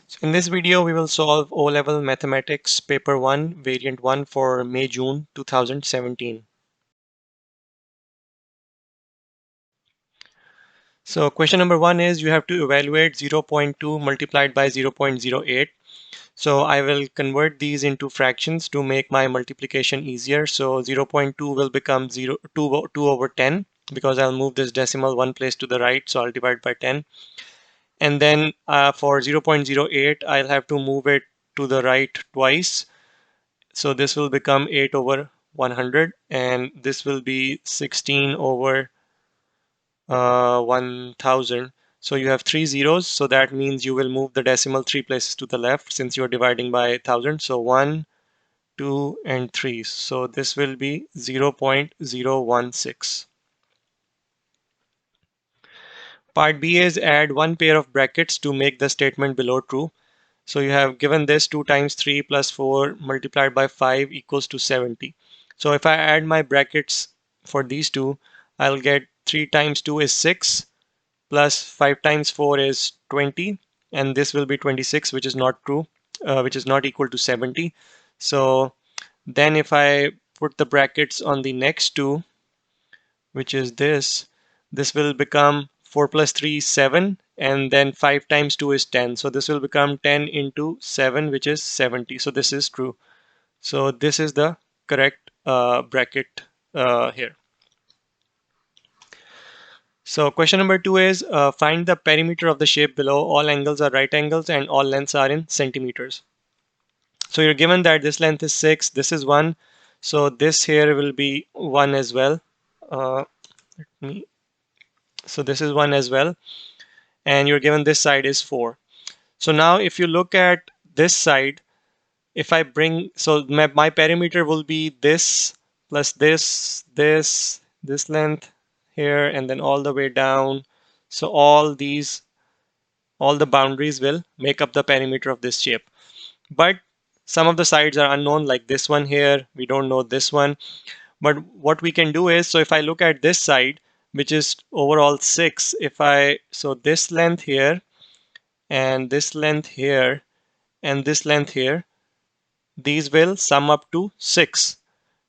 So in this video, we will solve O-Level Mathematics Paper 1, Variant 1 for May-June 2017. So question number 1 is you have to evaluate 0.2 multiplied by 0.08. So I will convert these into fractions to make my multiplication easier. So 0.2 will become 2 over 10 because I'll move this decimal one place to the right. So I'll divide by 10. And then for 0.08, I'll have to move it to the right twice. So this will become 8 over 100, and this will be 16 over 1000. So you have three zeros, so that means you will move the decimal three places to the left since you're dividing by 1000. So 1, 2, and 3. So this will be 0.016. Part B is add one pair of brackets to make the statement below true. So you have given this 2 times 3 plus 4 multiplied by 5 equals to 70. So if I add my brackets for these two, I'll get 3 times 2 is 6 plus 5 times 4 is 20, and this will be 26, which is not true, which is not equal to 70. So then if I put the brackets on the next two, which is this will become 4 plus 3 is 7, and then 5 times 2 is 10. So this will become 10 into 7, which is 70. So this is true. So this is the correct bracket here. So question number 2 is find the perimeter of the shape below. All angles are right angles and all lengths are in centimeters. So you're given that this length is 6, this is 1. So this here will be 1 as well. So this is 1 as well. And you're given this side is 4. So now if you look at this side, if I bring, so my perimeter will be this plus this length here, and then all the way down. So all the boundaries will make up the perimeter of this shape. But some of the sides are unknown, like this one here, we don't know this one. But what we can do is, so if I look at this side, which is overall 6, so this length here, and this length here, and this length here, these will sum up to 6.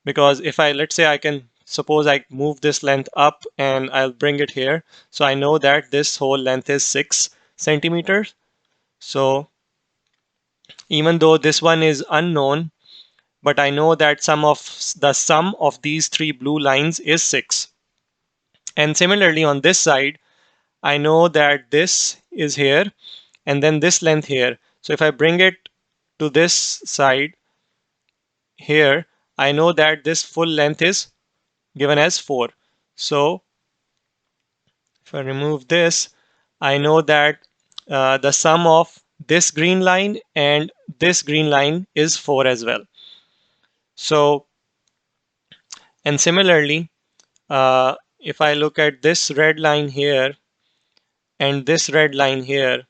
Because if let's say suppose I move this length up and I'll bring it here. So I know that this whole length is 6 centimeters. So even though this one is unknown, but I know that the sum of these three blue lines is 6. And similarly on this side, I know that this is here and then this length here. So if I bring it to this side here, I know that this full length is given as 4. So if I remove this, I know that the sum of this green line and this green line is 4 as well. So, and similarly, if I look at this red line here and this red line here,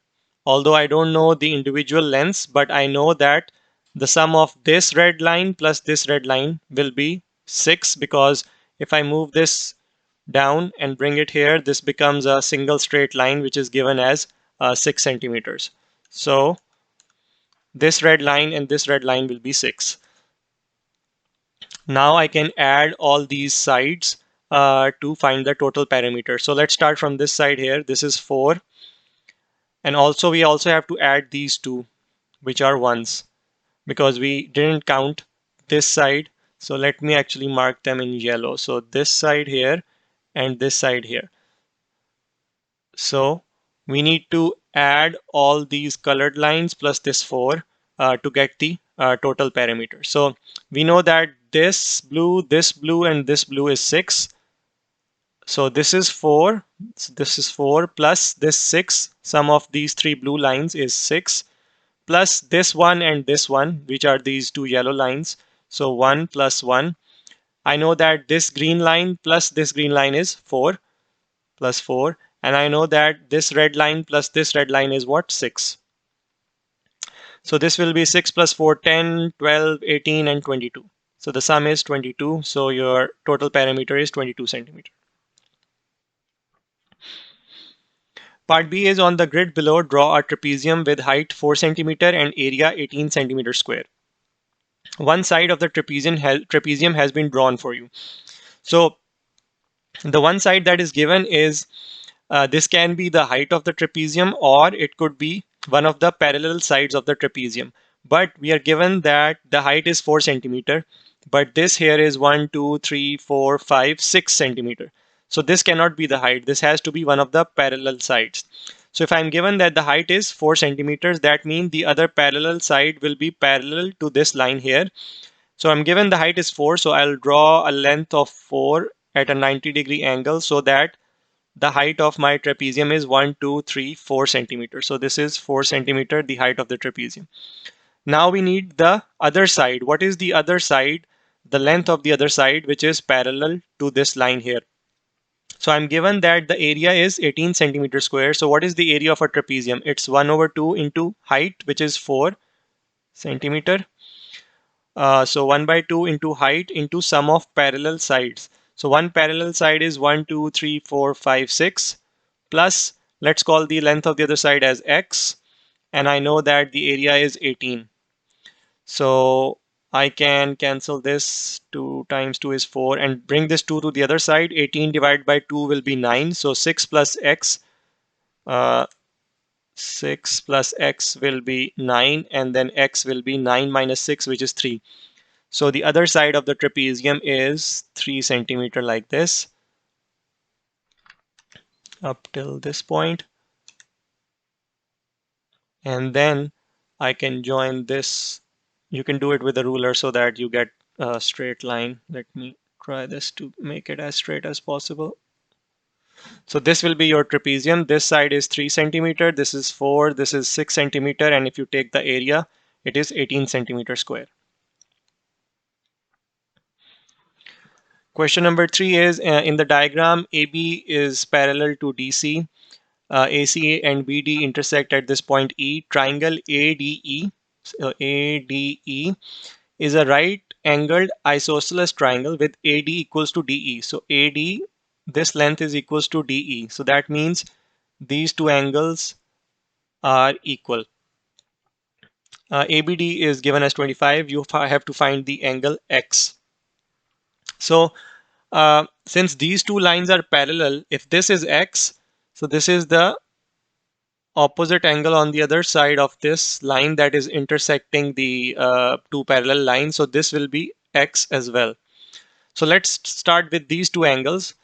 although I don't know the individual lengths, but I know that the sum of this red line plus this red line will be 6, because if I move this down and bring it here, this becomes a single straight line which is given as 6 centimeters. So this red line and this red line will be 6. Now I can add all these sides to find the total perimeter. So let's start from this side here. This is 4. And also we also have to add these two, which are 1s, because we didn't count this side. So let me actually mark them in yellow. So this side here and this side here. So we need to add all these colored lines plus this 4 to get the total perimeter. So we know that this blue, and this blue is 6. So this is 4. So this is 4 plus this 6. Sum of these three blue lines is 6 plus this one and this one, which are these two yellow lines. So 1 plus 1. I know that this green line plus this green line is 4 plus 4. And I know that this red line plus this red line is what? 6. So this will be 6 plus 4, 10, 12, 18, and 22. So the sum is 22. So your total perimeter is 22 centimeter. Part B is on the grid below, draw a trapezium with height 4 centimeter and area 18 centimeter square. One side of the trapezium has been drawn for you. So the one side that is given is this can be the height of the trapezium, or it could be one of the parallel sides of the trapezium. But we are given that the height is 4 centimeter, but this here is 1, 2, 3, 4, 5, 6 centimeter. So this cannot be the height. This has to be one of the parallel sides. So if I'm given that the height is 4 centimeters, that means the other parallel side will be parallel to this line here. So I'm given the height is 4, so I'll draw a length of 4 at a 90-degree angle so that the height of my trapezium is 1, 2, 3, 4 centimeters. So this is 4 centimeter, the height of the trapezium. Now we need the other side. What is the other side? The length of the other side, which is parallel to this line here. So I'm given that the area is 18 centimeter square. So what is the area of a trapezium? It's 1 over 2 into height, which is 4 centimeter. So 1 by 2 into height into sum of parallel sides. So one parallel side is 1, 2, 3, 4, 5, 6 plus, let's call the length of the other side as x, and I know that the area is 18. So I can cancel this. 2 times 2 is 4 and bring this 2 to the other side. 18 divided by 2 will be 9. So 6 plus x, 6 plus x will be 9, and then x will be 9 minus 6, which is 3. So the other side of the trapezium is 3 centimeter like this up till this point. And then I can join this. You can do it with a ruler so that you get a straight line. Let me try this to make it as straight as possible. So this will be your trapezium. This side is 3 centimeter, this is 4, this is 6 centimeter, and if you take the area, it is 18 centimeter square. Question number 3 is in the diagram, AB is parallel to DC. AC and BD intersect at this point E. Triangle ADE, so ADE is a right angled isosceles triangle with AD equals to DE. So AD, this length is equals to DE. So that means these two angles are equal. ABD is given as 25. You have to find the angle X. So since these two lines are parallel, if this is X, so this is the opposite angle on the other side of this line that is intersecting the two parallel lines. So this will be X as well. So let's start with these two angles.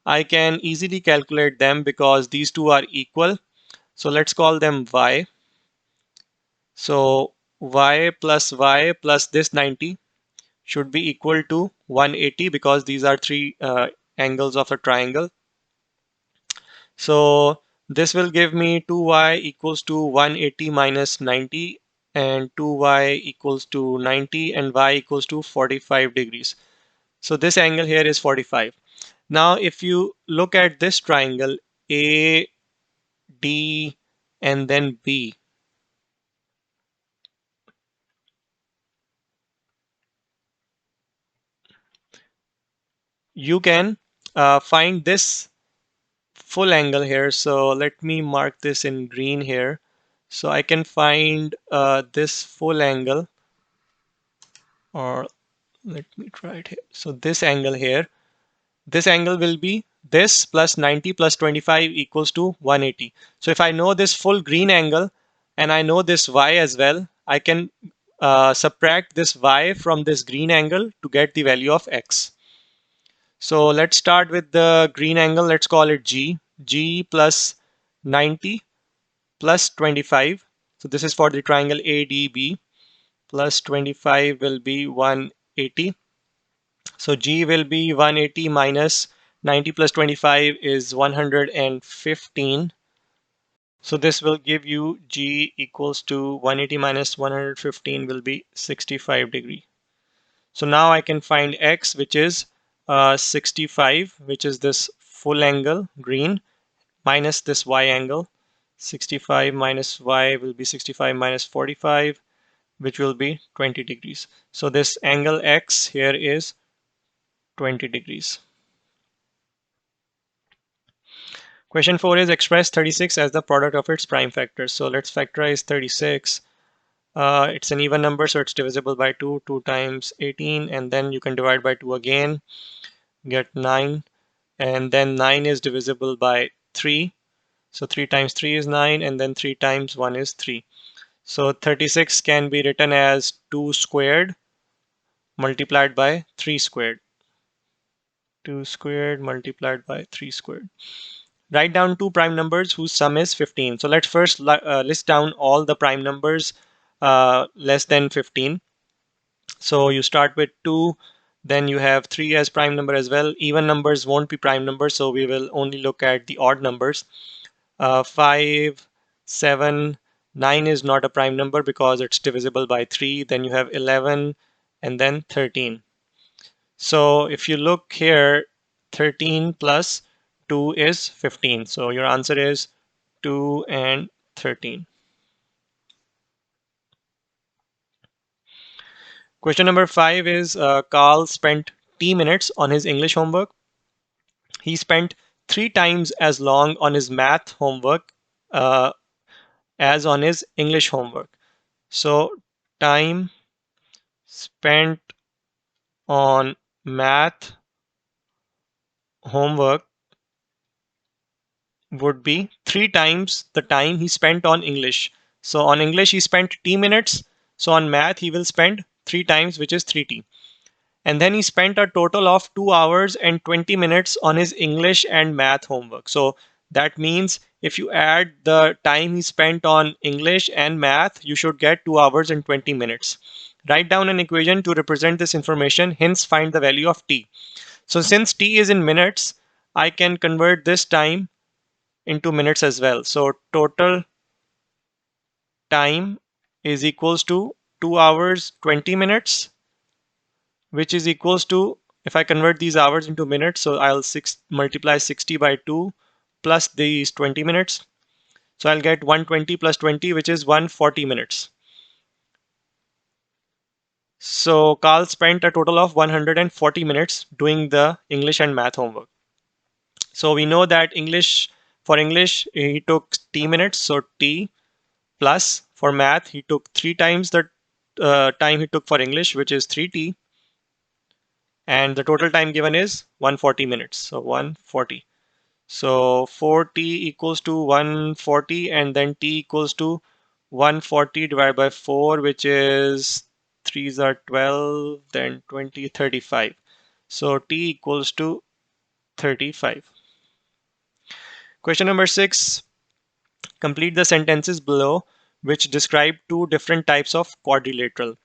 I can easily calculate them because these two are equal. So let's call them Y. So Y plus this 90 should be equal to 180 because these are three angles of a triangle. So this will give me 2y equals to 180 minus 90, and 2y equals to 90, and y equals to 45 degrees. So this angle here is 45. Now if you look at this triangle A, D, and then B, you can find this full angle here. So let me mark this in green here. So I can find this full angle, or let me try it here. So this angle here, this angle will be this plus 90 plus 25 equals to 180. So if I know this full green angle and I know this y as well, I can subtract this y from this green angle to get the value of x. So let's start with the green angle. Let's call it G. G plus 90 plus 25. So this is for the triangle ADB. Plus 25 will be 180. So G will be 180 minus 90 plus 25 is 115. So this will give you G equals to 180 minus 115 will be 65 degree. So now I can find X, which is 65, which is this full angle green, minus this Y angle. 65 minus Y will be 65 minus 45, which will be 20 degrees. So this angle X here is 20 degrees. Question 4 is express 36 as the product of its prime factors. So let's factorize 36. It's an even number, so it's divisible by 2. 2 times 18, and then you can divide by 2 again, get 9. And then 9 is divisible by 3. So 3 times 3 is 9, and then 3 times 1 is 3. So 36 can be written as 2 squared multiplied by 3 squared. 2 squared multiplied by 3 squared. Write down two prime numbers whose sum is 15. So let's first list down all the prime numbers less than 15. So you start with 2, then you have 3 as prime number as well. Even numbers won't be prime numbers, so we will only look at the odd numbers. 5, 7, 9 is not a prime number because it's divisible by 3. Then you have 11 and then 13. So if you look here, 13 plus 2 is 15. So your answer is 2 and 13. Question number 5 is Carl spent T minutes on his English homework. He spent 3 times as long on his math homework uh, as on his English homework. So time spent on math homework would be 3 times the time he spent on English. So on English he spent T minutes. So on math he will spend 3 times, which is 3T. And then he spent a total of 2 hours and 20 minutes on his English and math homework. So that means if you add the time he spent on English and math, you should get 2 hours and 20 minutes. Write down an equation to represent this information, hence find the value of T. So since T is in minutes, I can convert this time into minutes as well. So total time is equals to 2 hours 20 minutes, which is equals to, if I convert these hours into minutes, so I'll multiply 60 by 2 plus these 20 minutes. So I'll get 120 plus 20, which is 140 minutes. So Carl spent a total of 140 minutes doing the English and math homework. So we know that for English, he took T minutes, so T, plus for math, he took 3 times the time he took for English, which is 3T. And the total time given is 140 minutes. So 140. So 4T equals to 140, and then T equals to 140 divided by 4, which is 3s are 12, then 20, 35. So T equals to 35. Question number 6. Complete the sentences below which describe two different types of quadrilateral.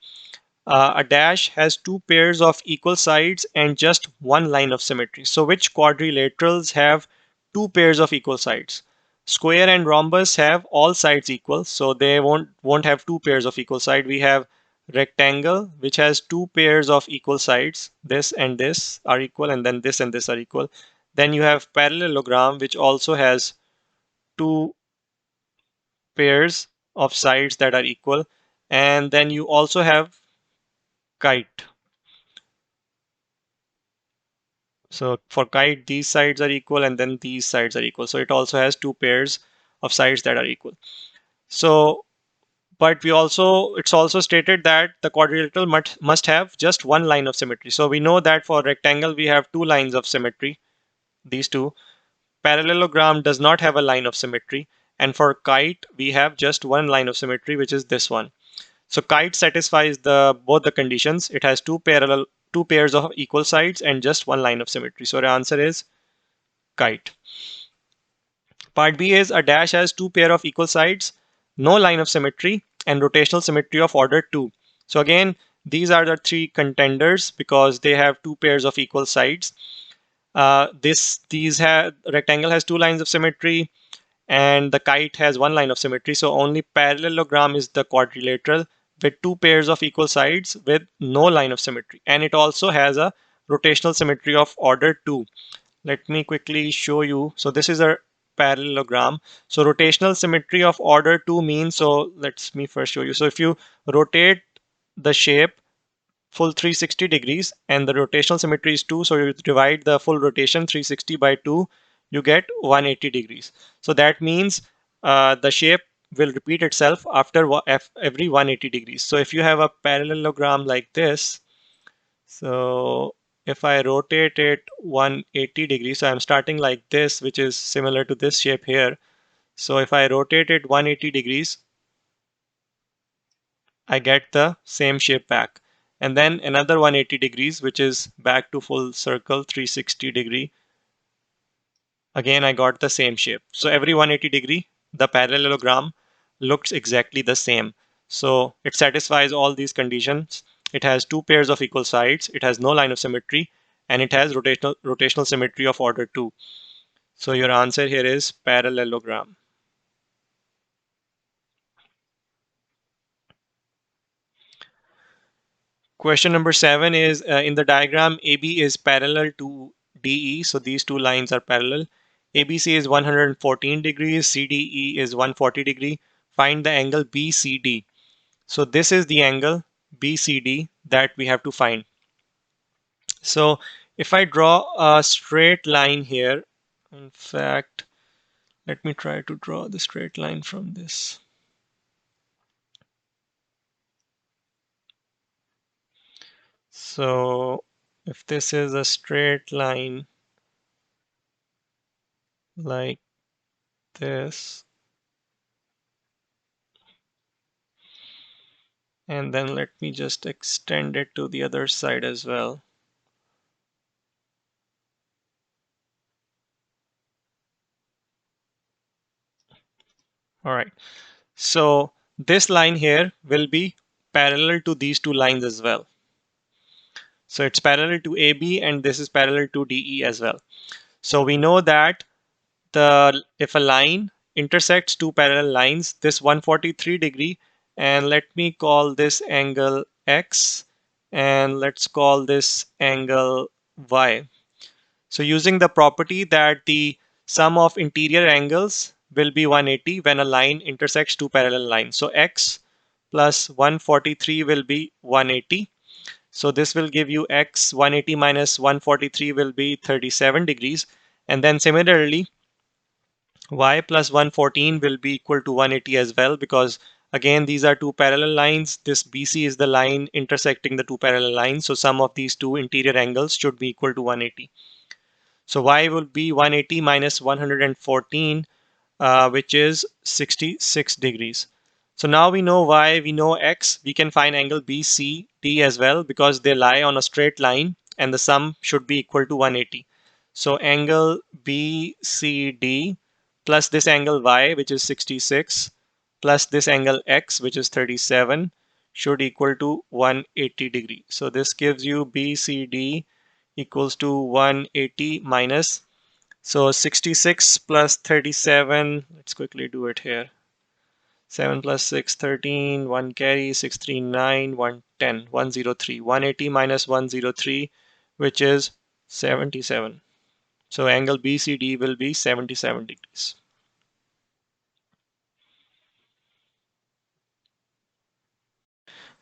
A dash has two pairs of equal sides and just one line of symmetry. So which quadrilaterals have two pairs of equal sides? Square and rhombus have all sides equal, so they won't have two pairs of equal side. We have rectangle, which has two pairs of equal sides. This and this are equal, and then this and this are equal. Then you have parallelogram, which also has two pairs of sides that are equal. And then you also have kite. So for kite, these sides are equal and then these sides are equal. So it also has two pairs of sides that are equal. So, but it's also stated that the quadrilateral must have just one line of symmetry. So we know that for rectangle, we have two lines of symmetry, these two. Parallelogram does not have a line of symmetry. And for kite, we have just one line of symmetry, which is this one. So kite satisfies both the conditions. It has two pairs of equal sides and just one line of symmetry. So the answer is kite. Part B is a dash has two pair of equal sides, no line of symmetry, and rotational symmetry of order 2. So again, these are the three contenders because they have two pairs of equal sides. Rectangle has two lines of symmetry, and the kite has one line of symmetry. So only parallelogram is the quadrilateral with two pairs of equal sides with no line of symmetry. And it also has a rotational symmetry of order 2. Let me quickly show you. So this is a parallelogram. So rotational symmetry of order 2 means, so let me first show you. So if you rotate the shape full 360 degrees and the rotational symmetry is 2, so you divide the full rotation 360 by 2, you get 180 degrees. So that means the shape will repeat itself after every 180 degrees. So if you have a parallelogram like this, so if I rotate it 180 degrees, so I'm starting like this, which is similar to this shape here. So if I rotate it 180 degrees, I get the same shape back. And then another 180 degrees, which is back to full circle, 360 degree. Again, I got the same shape. So every 180 degree, the parallelogram looks exactly the same. So it satisfies all these conditions. It has two pairs of equal sides. It has no line of symmetry, and it has rotational symmetry of order 2. So your answer here is parallelogram. Question number 7 is in the diagram, AB is parallel to DE. So these two lines are parallel. ABC is 114 degrees, CDE is 140 degree. Find the angle BCD. So this is the angle BCD that we have to find. So if I draw a straight line here, in fact, let me try to draw the straight line from this. So if this is a straight line like this, and then let me just extend it to the other side as well. All right. So this line here will be parallel to these two lines as well. So it's parallel to AB and this is parallel to DE as well. So we know that if a line intersects two parallel lines, this 143 degree, and let me call this angle X, and let's call this angle Y. So using the property that the sum of interior angles will be 180 when a line intersects two parallel lines. So X plus 143 will be 180. So this will give you X 180 minus 143 will be 37 degrees. And then similarly, Y plus 114 will be equal to 180 as well, because again, these are two parallel lines. This BC is the line intersecting the two parallel lines. So sum of these two interior angles should be equal to 180. So Y will be 180 minus 114, which is 66 degrees. So now we know Y, we know X, we can find angle BCD as well because they lie on a straight line and the sum should be equal to 180. So angle BCD plus this angle Y, which is 66, plus this angle X, which is 37, should equal to 180 degree. So this gives you BCD equals to 180 minus, so 66 plus 37, let's quickly do it here. 7 plus 6, 13, 1 carry, 6, 3, 9, 1, 10, 103. 180 minus 103, which is 77. So angle BCD will be 77 degrees.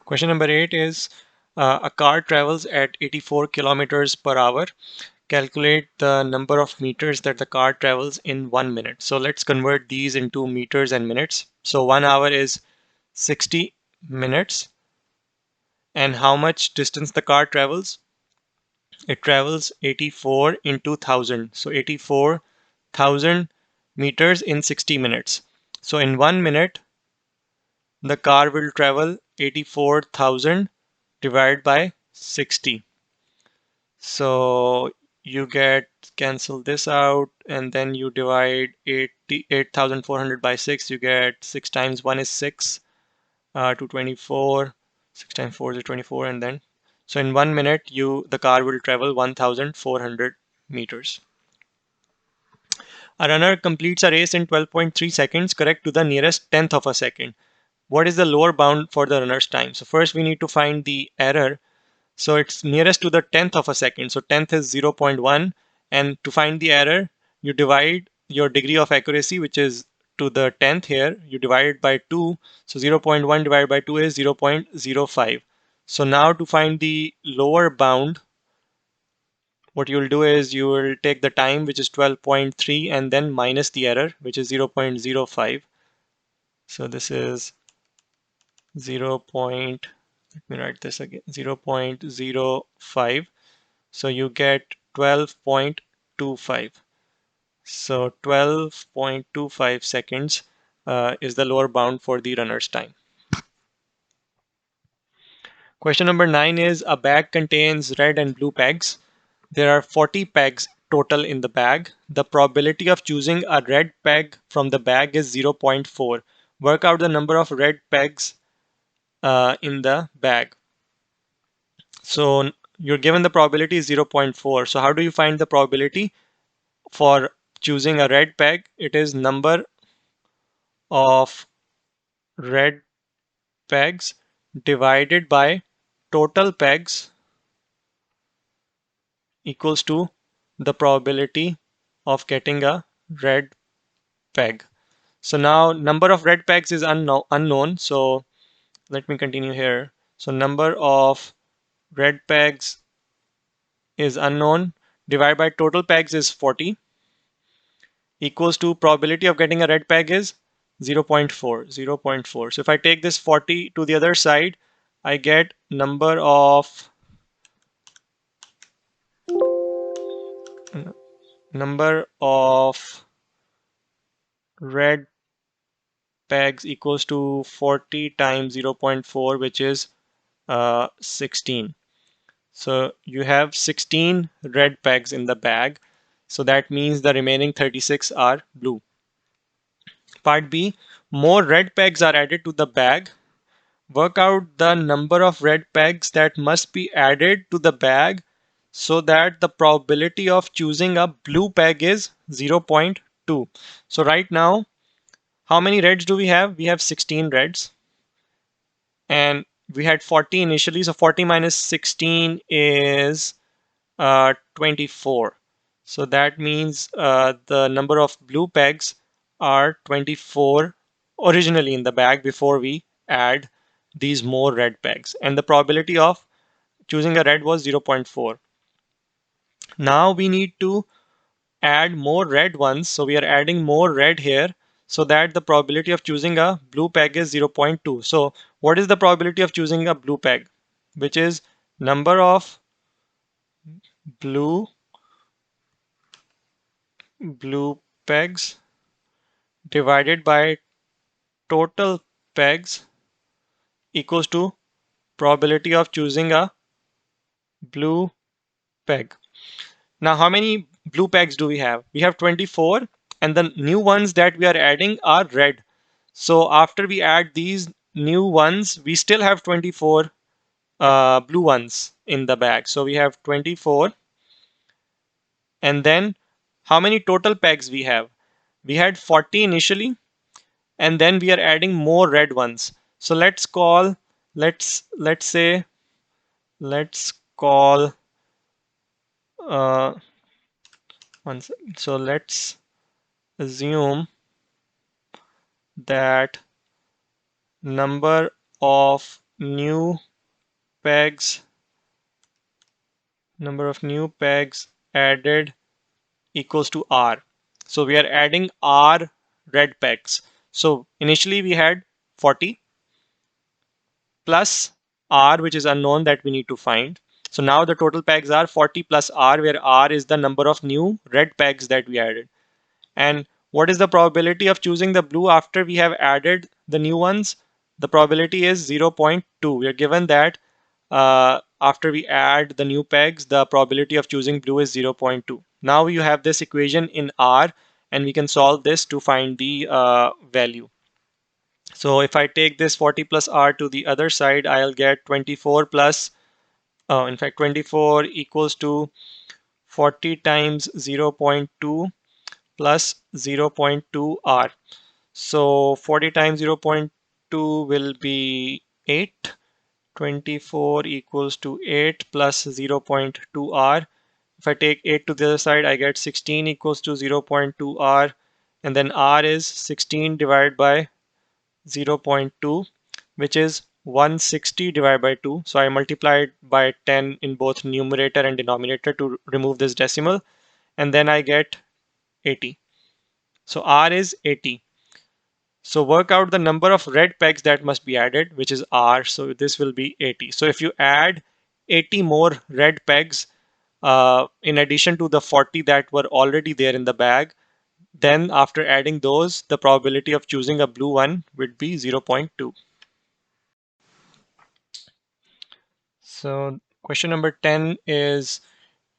Question number 8 is a car travels at 84 kilometers per hour. Calculate the number of meters that the car travels in 1 minute. So let's convert these into meters and minutes. So 1 hour is 60 minutes. And how much distance the car travels? It travels 84 into 1000. So 84,000 meters in 60 minutes. So in 1 minute, the car will travel 84,000 divided by 60. So you get cancel this out and then you divide 8,400 by 6. You get 6 times 1 is 6 to 24. 6 times 4 is 24, and then so in 1 minute the car will travel 1,400 meters. A runner completes a race in 12.3 seconds, correct to the nearest tenth of a second. What is the lower bound for the runner's time? So first we need to find the error. So it's nearest to the tenth of a second. So tenth is 0.1. And to find the error, you divide your degree of accuracy, which is to the tenth here. You divide it by 2. So 0.1 divided by 2 is 0.05. So now to find the lower bound, what you'll do is you will take the time, which is 12.3, and then minus the error, which is 0.05. So this is 0. Let me write this again, 0.05. So you get 12.25. So 12.25 seconds is the lower bound for the runner's time. Question number 9 is a bag contains red and blue pegs. There are 40 pegs total in the bag. The probability of choosing a red peg from the bag is 0.4. Work out the number of red pegs in the bag. So you're given the probability is 0.4. So how do you find the probability for choosing a red peg? It is number of red pegs divided by total pegs equals to the probability of getting a red peg. So now number of red pegs is unknown. So let me continue here. So number of red pegs is unknown. Divided by total pegs is 40 equals to probability of getting a red peg is 0.4. 0.4. So if I take this 40 to the other side, I get number of red pegs equals to 40 times 0.4, which is 16. So you have 16 red pegs in the bag. So that means the remaining 36 are blue. Part B, more red pegs are added to the bag. Work out the number of red pegs that must be added to the bag so that the probability of choosing a blue peg is 0.2. So right now, how many reds do we have? We have 16 reds. And we had 40 initially. So 40 minus 16 is 24. So that means the number of blue pegs are 24 originally in the bag before we add these more red pegs. And the probability of choosing a red was 0.4. Now we need to add more red ones. So we are adding more red here so that the probability of choosing a blue peg is 0.2. So what is the probability of choosing a blue peg? Which is number of blue pegs divided by total pegs equals to probability of choosing a blue peg. Now, how many blue pegs do we have? We have 24, and the new ones that we are adding are red. So after we add these new ones, we still have 24 blue ones in the bag. So we have 24. And then how many total pegs we have? We had 40 initially, and then we are adding more red ones. So let's call, let's say, let's call uh, one second. So let's assume that number of new pegs added equals to R. So we are adding R red pegs. So initially we had 40 plus R, which is unknown that we need to find. So now the total pegs are 40 plus R, where R is the number of new red pegs that we added. And what is the probability of choosing the blue after we have added the new ones? The probability is 0.2. We are given that after we add the new pegs, the probability of choosing blue is 0.2. Now you have this equation in R, and we can solve this to find the value. So if I take this 40 plus R to the other side, I'll get 24 plus, in fact, 24 equals to 40 times 0.2 plus 0.2 R. So 40 times 0.2 will be 8. 24 equals to 8 plus 0.2 R. If I take 8 to the other side, I get 16 equals to 0.2 R. And then R is 16 divided by 0.2, which is 160 divided by 2. So I multiplied by 10 in both numerator and denominator to remove this decimal, and then I get 80. So R is 80. So work out the number of red pegs that must be added, which is R. So this will be 80. So if you add 80 more red pegs in addition to the 40 that were already there in the bag, then after adding those, the probability of choosing a blue one would be 0.2. So question number 10 is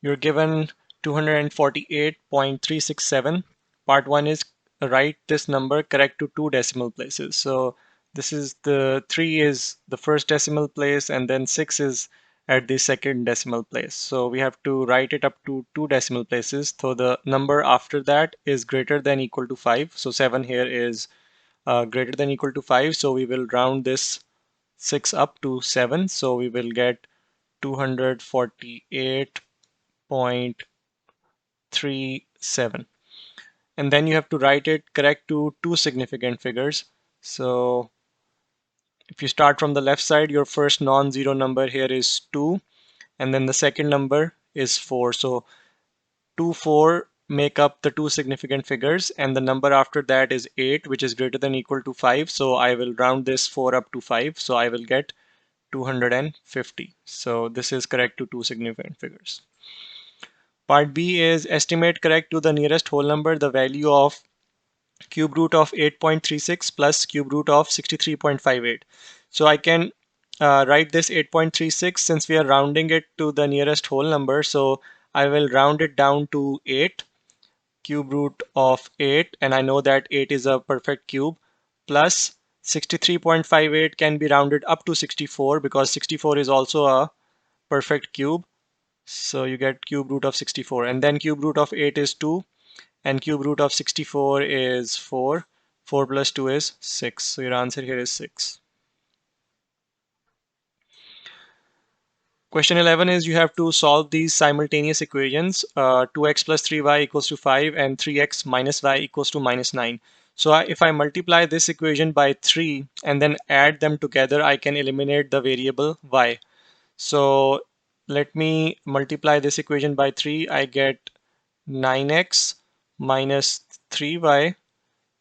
you're given 248.367. Part 1 is write this number correct to 2 decimal places. So this is the 3 is the first decimal place, and then 6 is at the second decimal place. So we have to write it up to 2 decimal places. So the number after that is greater than equal to 5. So 7 here is greater than equal to 5. So we will round this 6 up to 7. So we will get 248.37. And then you have to write it correct to 2 significant figures. So if you start from the left side, your first non-zero number here is 2, and then the second number is 4. So 2, 4 make up the 2 significant figures, and the number after that is 8, which is greater than equal to 5. So I will round this 4 up to 5. So I will get 250. So this is correct to 2 significant figures. Part B is estimate correct to the nearest whole number the value of cube root of 8.36 plus cube root of 63.58. So I can write this 8.36 since we are rounding it to the nearest whole number. So I will round it down to 8, cube root of 8, and I know that 8 is a perfect cube, plus 63.58 can be rounded up to 64 because 64 is also a perfect cube. So you get cube root of 64, and then cube root of 8 is 2, and cube root of 64 is 4. 4 plus 2 is 6. So your answer here is 6. Question 11 is you have to solve these simultaneous equations. 2x plus 3y equals to 5 and 3x minus y equals to minus 9. So if I multiply this equation by 3 and then add them together, I can eliminate the variable y. So let me multiply this equation by 3. I get 9x minus 3y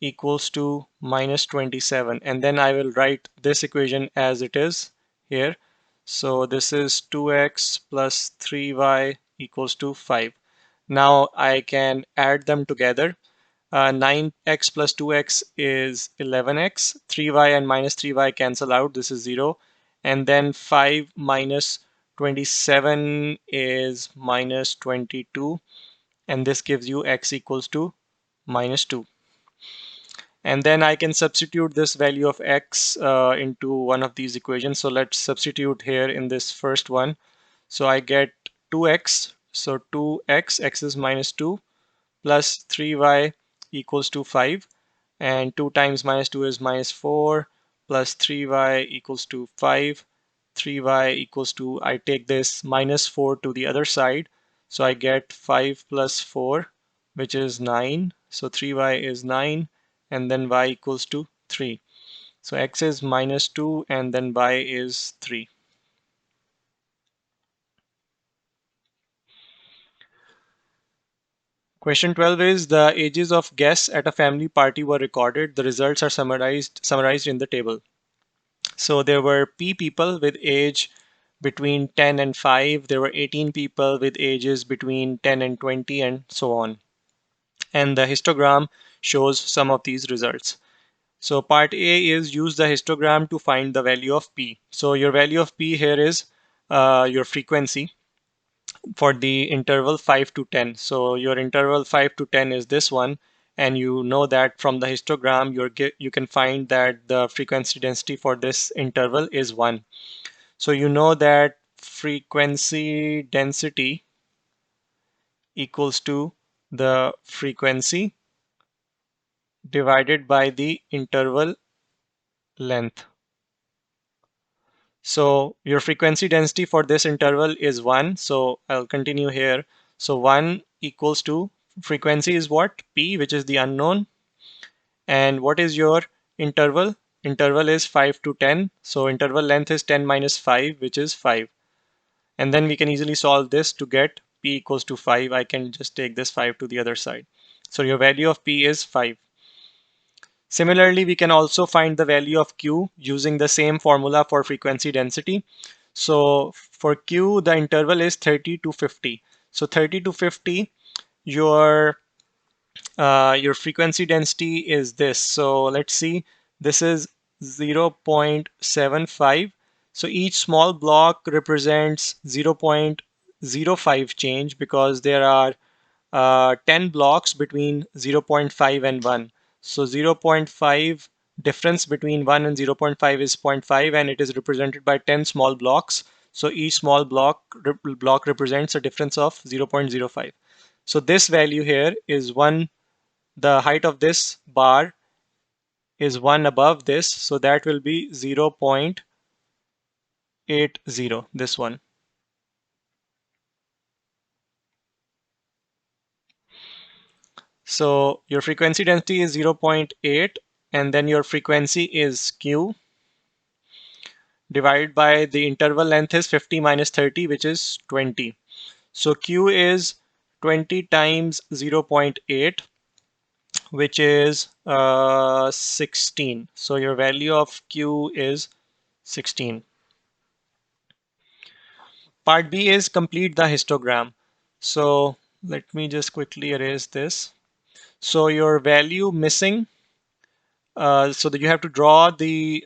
equals to minus 27. And then I will write this equation as it is here. So this is 2x plus 3y equals to 5. Now I can add them together. 9x plus 2x is 11x. 3y and minus 3y cancel out. This is 0. And then 5 minus 27 is minus 22. And this gives you x equals to minus 2. And then I can substitute this value of x into one of these equations. So let's substitute here in this first one. So I get 2x. So 2x, x is minus 2, plus 3y equals to 5. And 2 times minus 2 is minus 4, plus 3y equals to 5. 3y equals to, I take this minus 4 to the other side. So I get 5 plus 4, which is 9. So 3y is 9, and then y equals to 3. So x is minus 2, and then y is 3. Question 12 is the ages of guests at a family party were recorded. The results are summarized in the table. So there were P people with age between 10 and 5. There were 18 people with ages between 10 and 20, and so on. And the histogram shows some of these results. So part A is use the histogram to find the value of P. So your value of P here is your frequency for the interval 5 to 10. So your interval 5 to 10 is this one, and you know that from the histogram you can find that the frequency density for this interval is 1. So you know that frequency density equals to the frequency divided by the interval length. So your frequency density for this interval is 1. So I'll continue here. So 1 equals to frequency is what? P, which is the unknown. And what is your interval? interval is 5 to 10. So interval length is 10 minus 5, which is 5. And then we can easily solve this to get p equals to 5. I can just take this 5 to the other side. So your value of p is 5. Similarly, we can also find the value of Q using the same formula for frequency density. So for Q, the interval is 30 to 50. So 30 to 50, your frequency density is this. So let's see, this is 0.75. So each small block represents 0.05 change because there are 10 blocks between 0.5 and 1. So 0.5 difference between 1 and 0.5 is 0.5, and it is represented by 10 small blocks. So each small block represents a difference of 0.05. So this value here is 1. The height of this bar is 1 above this, so that will be 0.80, this one. So your frequency density is 0.8, and then your frequency is Q divided by the interval length is 50 minus 30, which is 20. So Q is 20 times 0.8, which is 16. So your value of Q is 16. Part B is complete the histogram. So let me just quickly erase this. So your value missing, so that you have to draw the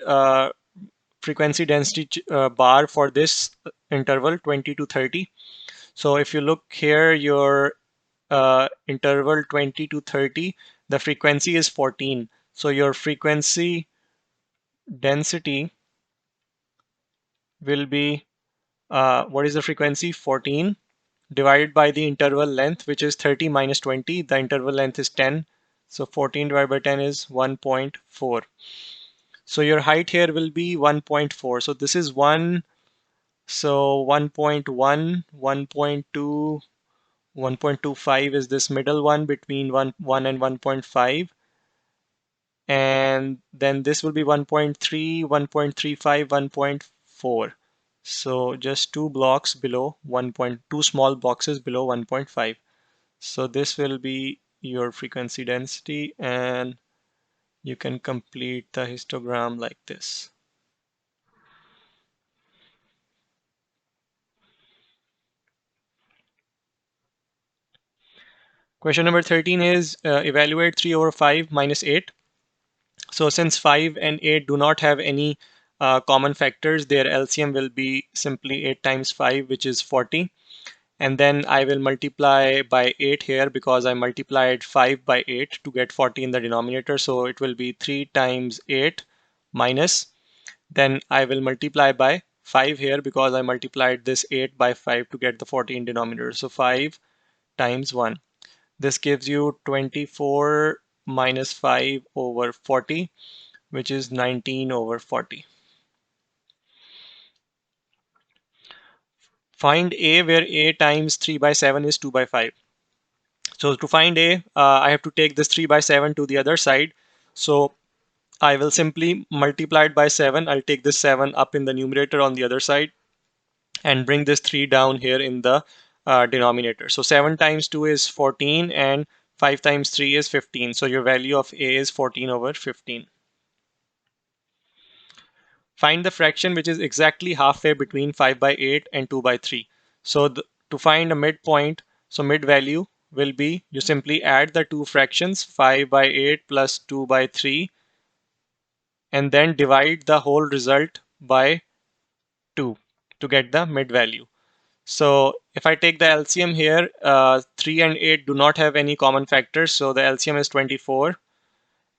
frequency density bar for this interval 20 to 30. So if you look here, your interval 20 to 30, the frequency is 14. So your frequency density will be, what is the frequency? 14 divided by the interval length, which is 30 minus 20. The interval length is 10. So 14 divided by 10 is 1.4. So your height here will be 1.4. So this is 1. So 1.1, 1.2, 1.25 is this middle one between 1 and 1.5. And then this will be 1.3, 1.35, 1.4. So just two blocks below 1.2, small boxes below 1.5. So this will be your frequency density, and you can complete the histogram like this. Question number 13 is evaluate 3 over 5 minus 8. So since 5 and 8 do not have any common factors, their LCM will be simply 8 times 5, which is 40. And then I will multiply by 8 here because I multiplied 5 by 8 to get 40 in the denominator. So it will be 3 times 8 minus, then I will multiply by 5 here because I multiplied this 8 by 5 to get the 40 in denominator. So 5 times 1. This gives you 24 minus 5 over 40, which is 19 over 40. Find A where A times 3 by 7 is 2 by 5. So to find A, I have to take this 3 by 7 to the other side. So I will simply multiply it by 7. I'll take this 7 up in the numerator on the other side and bring this 3 down here in the denominator. So 7 times 2 is 14 and 5 times 3 is 15. So your value of A is 14 over 15. Find the fraction which is exactly halfway between 5 by 8 and 2 by 3. So to find a midpoint, so mid value will be, you simply add the two fractions 5 by 8 plus 2 by 3 and then divide the whole result by 2 to get the mid value. So if I take the LCM here, 3 and 8 do not have any common factors, so the LCM is 24.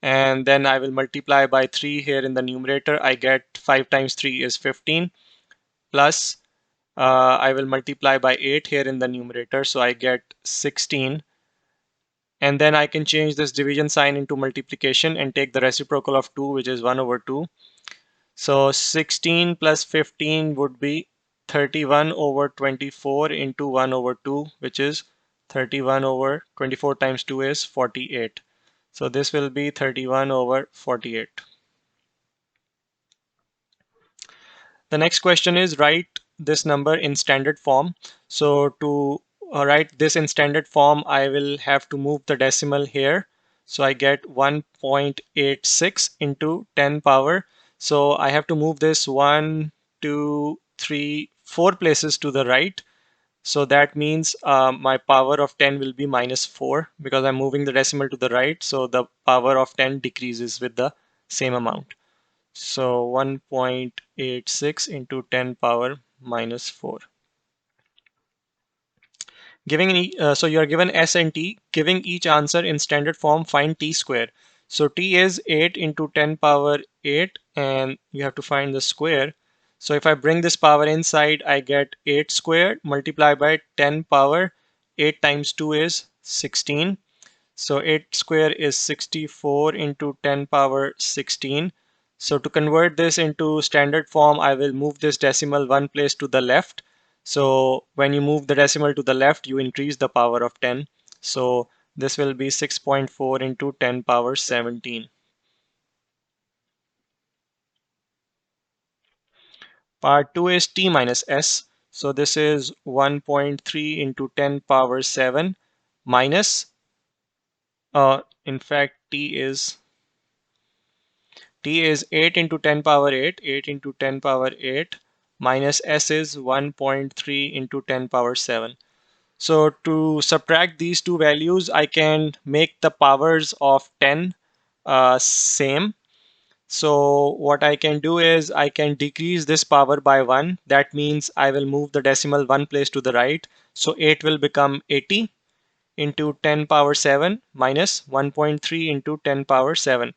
And then I will multiply by 3 here in the numerator. I get 5 times 3 is 15 plus I will multiply by 8 here in the numerator, so I get 16. And then I can change this division sign into multiplication and take the reciprocal of 2, which is 1 over 2. So 16 plus 15 would be 31 over 24 into 1 over 2, which is 31 over 24 times 2 is 48. So this will be 31 over 48. The next question is write this number in standard form. So to write this in standard form, I will have to move the decimal here. So I get 1.86 into 10 power. So I have to move this 1, 2, 3, 4 places to the right. So that means my power of 10 will be minus 4 because I'm moving the decimal to the right. So the power of 10 decreases with the same amount. So 1.86 into 10 power minus 4. So you are given S and T, giving each answer in standard form, find T square. So T is 8 into 10 power 8 and you have to find the square. So if I bring this power inside, I get 8 squared multiplied by 10 power 8 times 2 is 16. So 8 square is 64 into 10 power 16. So to convert this into standard form, I will move this decimal one place to the left. So when you move the decimal to the left, you increase the power of 10. So this will be 6.4 into 10 power 17. Part 2 is T minus S. So this is 1.3 into 10 power 7 minus, in fact, T is 8 into 10 power 8, 8 into 10 power 8, minus S is 1.3 into 10 power 7. So to subtract these two values, I can make the powers of 10 same. So what I can do is I can decrease this power by 1. That means I will move the decimal one place to the right. So 8 will become 80 into 10 power 7 minus 1.3 into 10 power 7.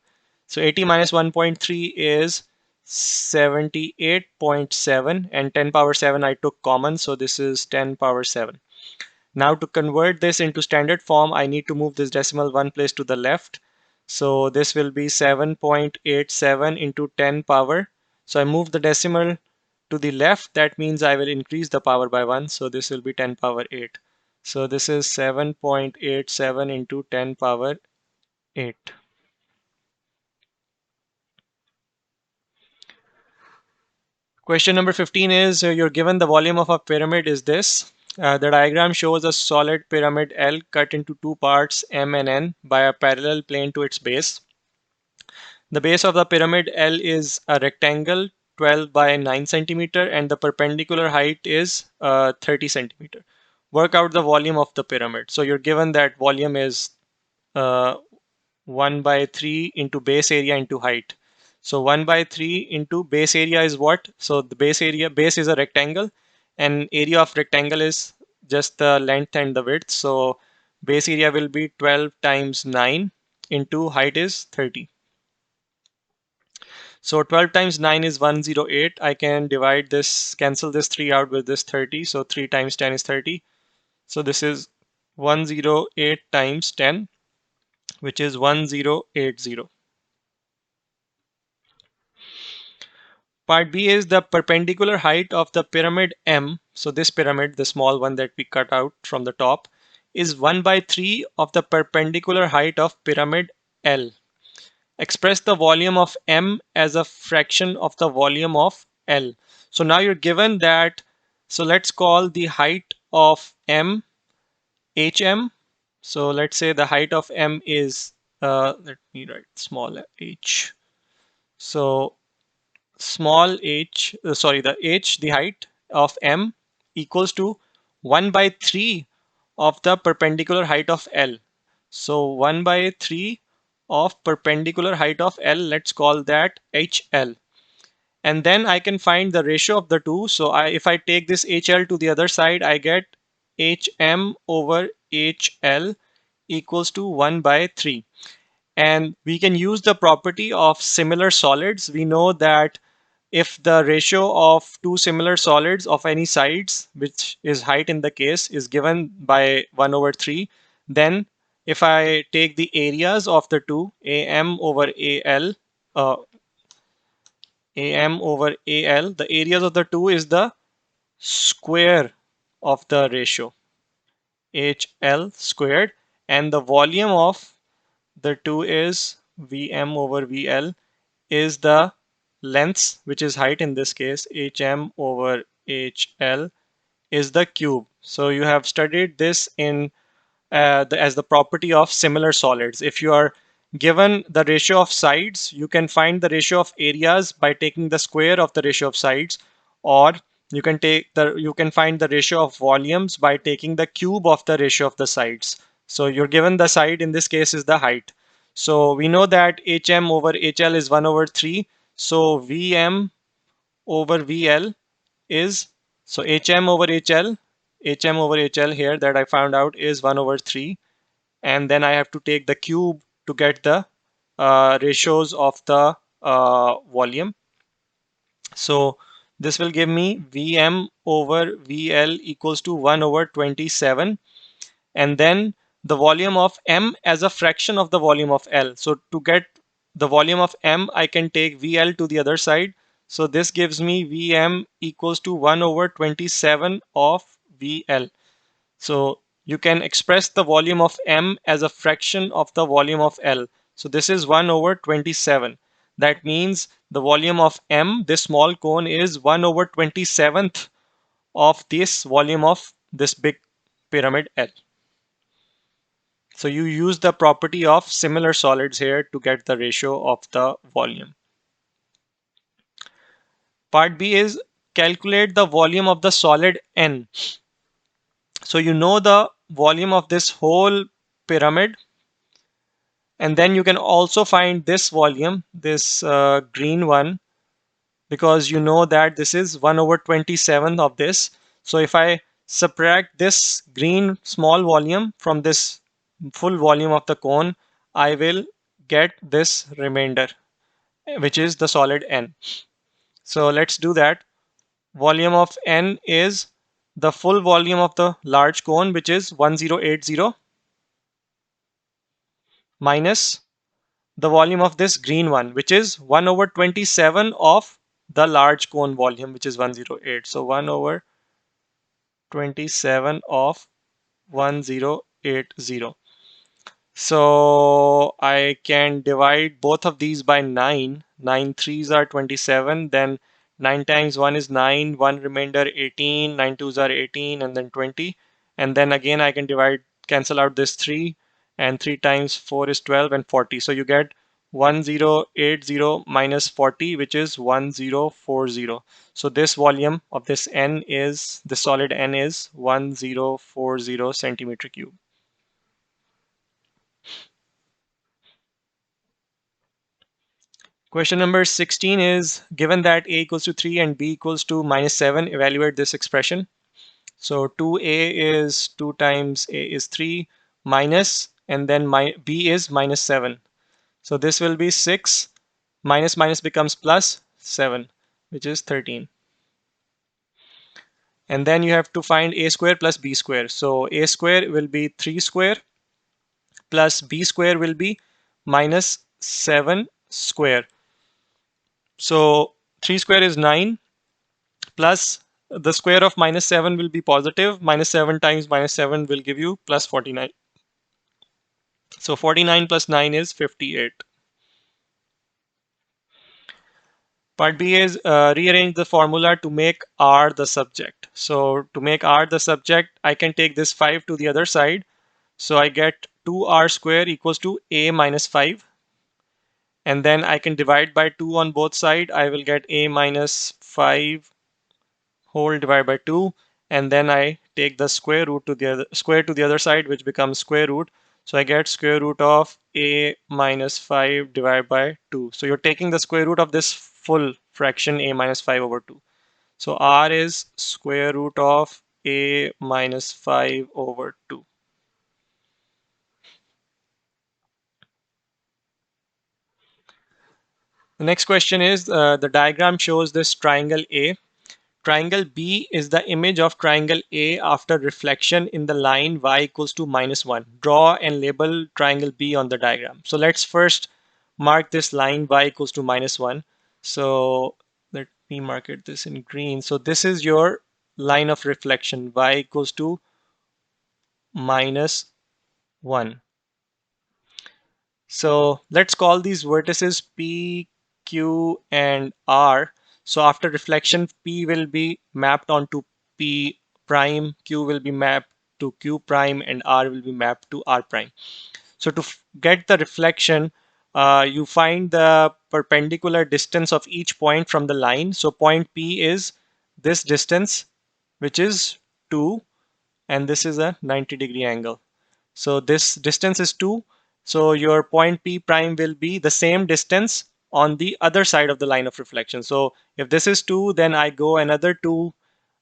So 80 minus 1.3 is 78.7 and 10 power 7 I took common, so this is 10 power 7. Now to convert this into standard form, I need to move this decimal one place to the left. So this will be 7.87 into 10 power. So I move the decimal to the left. That means I will increase the power by 1. So this will be 10 power 8. So this is 7.87 into 10 power 8. Question number 15 is you're given the volume of a pyramid is this. The diagram shows a solid pyramid L cut into two parts M and N by a parallel plane to its base. The base of the pyramid L is a rectangle 12 by 9 centimeter and the perpendicular height is 30 centimeter. Work out the volume of the pyramid. So you're given that volume is uh, 1 by 3 into base area into height. So 1 by 3 into base area is what? So the base is a rectangle and area of rectangle is just the length and the width. So base area will be 12 times 9 into height is 30. So 12 times 9 is 108. I can divide this, cancel this 3 out with this 30. So 3 times 10 is 30. So this is 108 times 10, which is 1080. Part B is the perpendicular height of the pyramid M. So this pyramid, the small one that we cut out from the top, is 1 by 3 of the perpendicular height of pyramid L. Express the volume of M as a fraction of the volume of L. So now you're given that, so let's call the height of M HM. So let's say the height of M is, let me write small h. So small h, the height of M equals to 1 by 3 of the perpendicular height of L. So 1 by 3 of perpendicular height of L, let's call that HL. And then I can find the ratio of the two. So if I take this HL to the other side, I get HM over HL equals to 1 by 3. And we can use the property of similar solids. We know that if the ratio of two similar solids of any sides, which is height in the case, is given by 1 over 3, then if I take the areas of the two, AM over AL, the areas of the two is the square of the ratio, HL squared, and the volume of the two is VM over VL is the lengths, which is height in this case, hm over hl, is the cube. So you have studied this in as the property of similar solids. If you are given the ratio of sides, you can find the ratio of areas by taking the square of the ratio of sides, or you can find the ratio of volumes by taking the cube of the ratio of the sides. So you're given the side in this case is the height. So we know that hm over hl is 1 over 3. So vm over vl is, so hm over hl here that I found out is 1 over 3, and then I have to take the cube to get the ratios of the volume. So this will give me Vm over Vl equals to 1 over 27, and then the volume of M as a fraction of the volume of L. So to get the volume of M, I can take VL to the other side. So this gives me Vm equals to 1 over 27 of VL. So you can express the volume of M as a fraction of the volume of L. So this is 1 over 27. That means the volume of M, this small cone, is 1 over 27th of this volume of this big pyramid L. So you use the property of similar solids here to get the ratio of the volume. Part B is calculate the volume of the solid N. So you know the volume of this whole pyramid, and then you can also find this volume, this green one, because you know that this is 1 over 27 of this. So if I subtract this green small volume from this full volume of the cone, I will get this remainder, which is the solid N. So let's do that. Volume of N is the full volume of the large cone, which is 1080, minus the volume of this green one, which is 1 over 27 of the large cone volume, which is 108. So 1 over 27 of 1080. So I can divide both of these by 9. 9 threes are 27. Then 9 times 1 is 9. 1 remainder 18. 9 twos are 18, and then 20. And then again I can cancel out this 3. And 3 times 4 is 12 and 40. So you get 1080 minus 40, which is 1040. So this volume of this N is, the solid N is 1040 centimeter cube. Question number 16 is, given that a equals to 3 and b equals to minus 7, evaluate this expression. So 2a is 2 times a is 3 minus, and then b is minus 7. So this will be 6 minus minus becomes plus 7, which is 13. And then you have to find a square plus b square. So a square will be 3 square plus b square will be minus 7 square. So 3 square is 9, plus the square of minus 7 will be positive. Minus 7 times minus 7 will give you plus 49. So 49 plus 9 is 58. Part B is rearrange the formula to make R the subject. So to make R the subject, I can take this 5 to the other side. So I get 2R square equals to A minus 5. And then I can divide by 2 on both sides. I will get A minus 5 whole divided by 2, and then I take the square root to the other side, which becomes square root. So I get square root of a minus 5 divided by 2. So you're taking the square root of this full fraction a minus 5 over 2. So r is square root of a minus 5 over 2. The next question is, the diagram shows this triangle A. Triangle B is the image of triangle A after reflection in the line y equals to minus 1. Draw and label triangle B on the diagram. So let's first mark this line y equals to minus 1. So let me mark this in green. So this is your line of reflection, y equals to minus 1. So let's call these vertices P, Q, and R. So after reflection, P will be mapped onto P prime, Q will be mapped to Q prime, and R will be mapped to R prime. So to get the reflection, you find the perpendicular distance of each point from the line. So point P is this distance, which is 2, and this is a 90-degree angle. So this distance is 2. So your point P prime will be the same distance on the other side of the line of reflection. So if this is 2, then I go another 2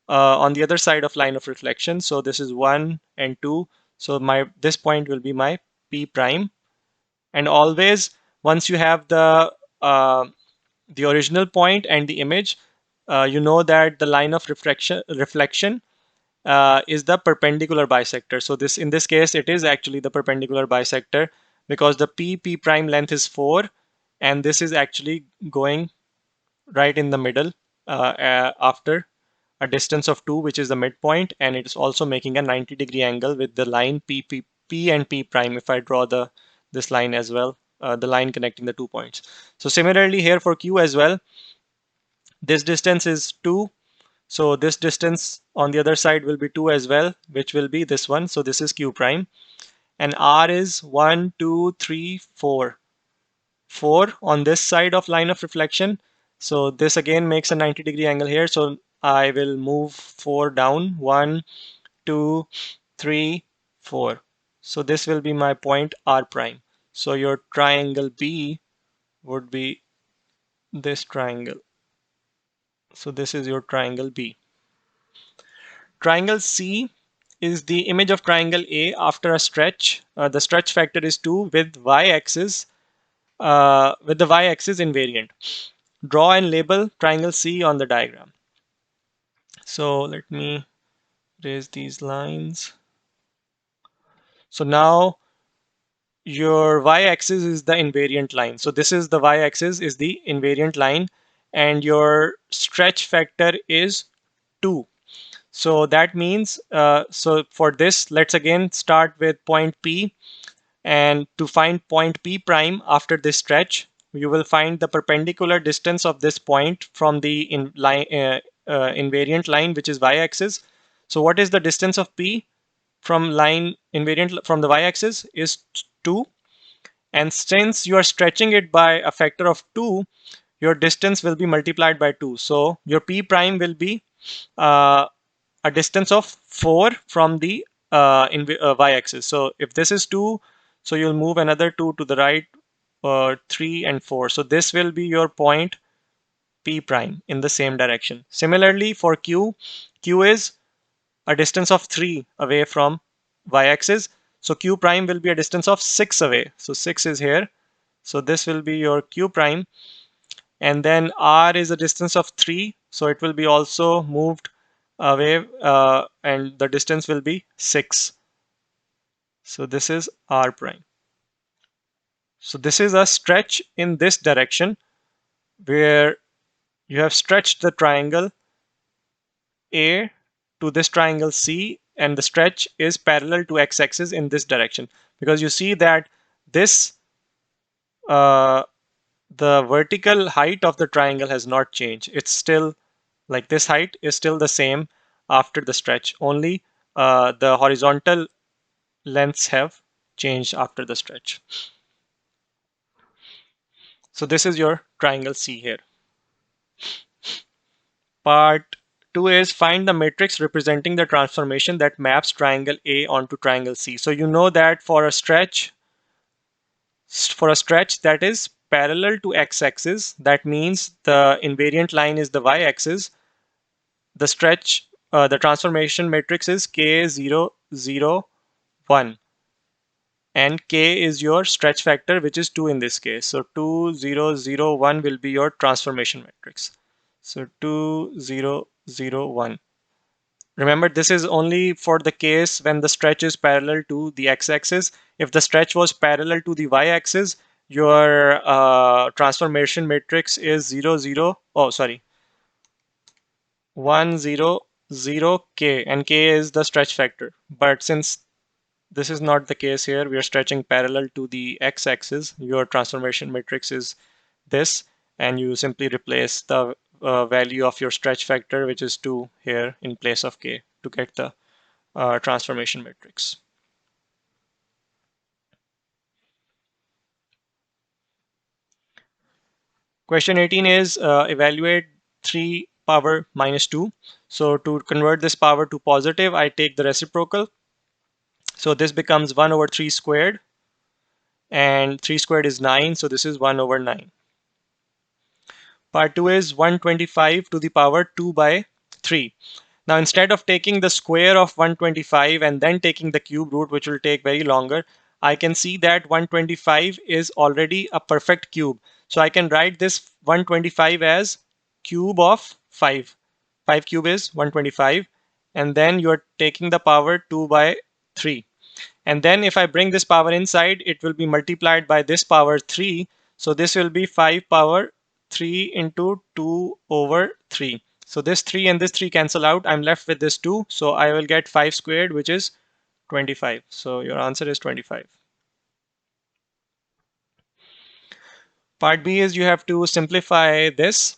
on the other side of line of reflection. So this is 1 and 2. So this point will be my P prime. And always, once you have uh, the original point and the image, you know that the line of reflection is the perpendicular bisector. So this, in this case, it is actually the perpendicular bisector because the P prime length is 4, and this is actually going right in the middle after a distance of 2, which is the midpoint, and it is also making a 90-degree angle with the line P and P prime. If I draw this line as well, the line connecting the 2 points. So similarly here for Q as well, this distance is 2. So this distance on the other side will be 2 as well, which will be this one. So this is Q prime. And R is 1, 2, 3, 4. 4 on this side of line of reflection. So this again makes a 90-degree angle here. So I will move 4 down. 1, 2, 3, 4. So this will be my point R prime. So your triangle B would be this triangle. So this is your triangle B. Triangle C is the image of triangle A after a stretch. The stretch factor is 2 with y-axis with the y-axis invariant. Draw and label triangle C on the diagram. So let me raise these lines. So now your y-axis is the invariant line. So this is the y-axis is the invariant line, and your stretch factor is 2. So that means, so for this, let's again start with point P. And to find point P prime after this stretch, you will find the perpendicular distance of this point from the invariant line, which is y-axis. So what is the distance of P from line invariant from the y-axis is 2. And since you are stretching it by a factor of 2, your distance will be multiplied by 2. So your P prime will be a distance of 4 from the y-axis. So if this is 2, so you'll move another 2 to the right, 3 and 4. So this will be your point P prime in the same direction. Similarly for Q, Q is a distance of 3 away from y-axis. So Q prime will be a distance of 6 away. So 6 is here. So this will be your Q prime. And then R is a distance of 3. So it will be also moved away, and the distance will be 6. So this is R prime. So this is a stretch in this direction where you have stretched the triangle A to this triangle C, and the stretch is parallel to x-axis in this direction, because you see that this the vertical height of the triangle has not changed. It's still like this height is still the same after the stretch, only the horizontal lengths have changed after the stretch. So this is your triangle C here. Part 2 is find the matrix representing the transformation that maps triangle A onto triangle C. So you know that for a stretch that is parallel to x-axis, that means the invariant line is the y-axis. The the transformation matrix is K0, 0, 1. And K is your stretch factor, which is 2 in this case. So 2, 0, 0, 1 will be your transformation matrix. So 2, 0, 0, 1. Remember, this is only for the case when the stretch is parallel to the x-axis. If the stretch was parallel to the y-axis, your transformation matrix is 0, 0, oh sorry, 1, 0, 0, K, and K is the stretch factor. But since this is not the case here, we are stretching parallel to the x-axis, your transformation matrix is this, and you simply replace the value of your stretch factor, which is 2 here, in place of k to get the transformation matrix. Question 18 is evaluate 3 power minus 2. So to convert this power to positive, I take the reciprocal. So this becomes 1 over 3 squared, and 3 squared is 9, so this is 1 over 9. Part 2 is 125 to the power 2 by 3. Now instead of taking the square of 125 and then taking the cube root, which will take very longer, I can see that 125 is already a perfect cube. So I can write this 125 as cube of 5. 5 cube is 125, and then you're taking the power 2 by 3. And then if I bring this power inside, it will be multiplied by this power 3. So this will be 5 power 3 into 2 over 3. So this 3 and this 3 cancel out. I'm left with this 2. So I will get 5 squared, which is 25. So your answer is 25. Part B is you have to simplify this.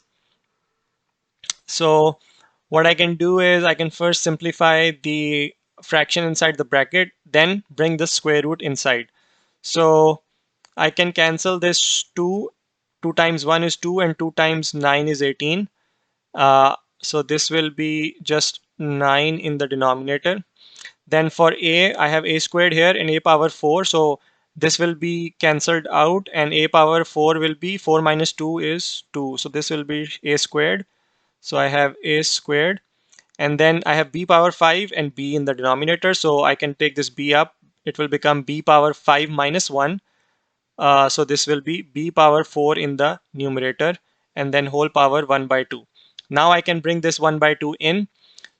So what I can do is I can first simplify the fraction inside the bracket, then bring the square root inside. So I can cancel this 2. 2 times 1 is 2 and 2 times 9 is 18. So this will be just 9 in the denominator. Then for a, I have a squared here and a power 4. So this will be cancelled out, and a power 4 will be 4 minus 2 is 2. So this will be a squared. So I have a squared. And then I have b power 5 and b in the denominator. So I can take this b up. It will become b power 5 minus 1. So this will be b power 4 in the numerator, and then whole power 1 by 2. Now I can bring this 1 by 2 in.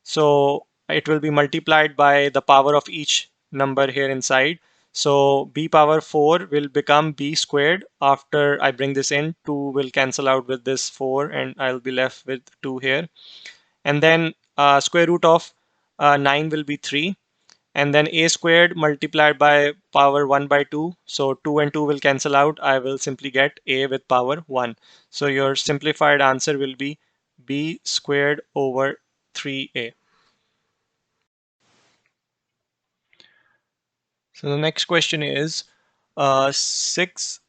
So it will be multiplied by the power of each number here inside. So b power 4 will become b squared. After I bring this in, 2 will cancel out with this 4, and I'll be left with 2 here. And then square root of 9 will be 3. And then a squared multiplied by power 1 by 2. So 2 and 2 will cancel out. I will simply get a with power 1. So your simplified answer will be b squared over 3a. So the next question is 6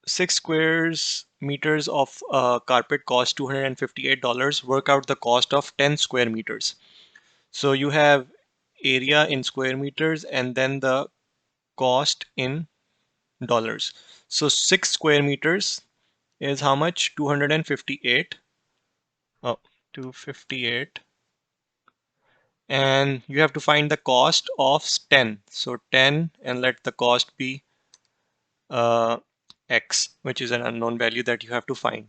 squares meters of carpet cost $258. Work out the cost of 10 square meters. So you have area in square meters and then the cost in dollars. So 6 square meters is how much? 258. Oh, 258. And you have to find the cost of 10. So 10, and let the cost be x, which is an unknown value that you have to find.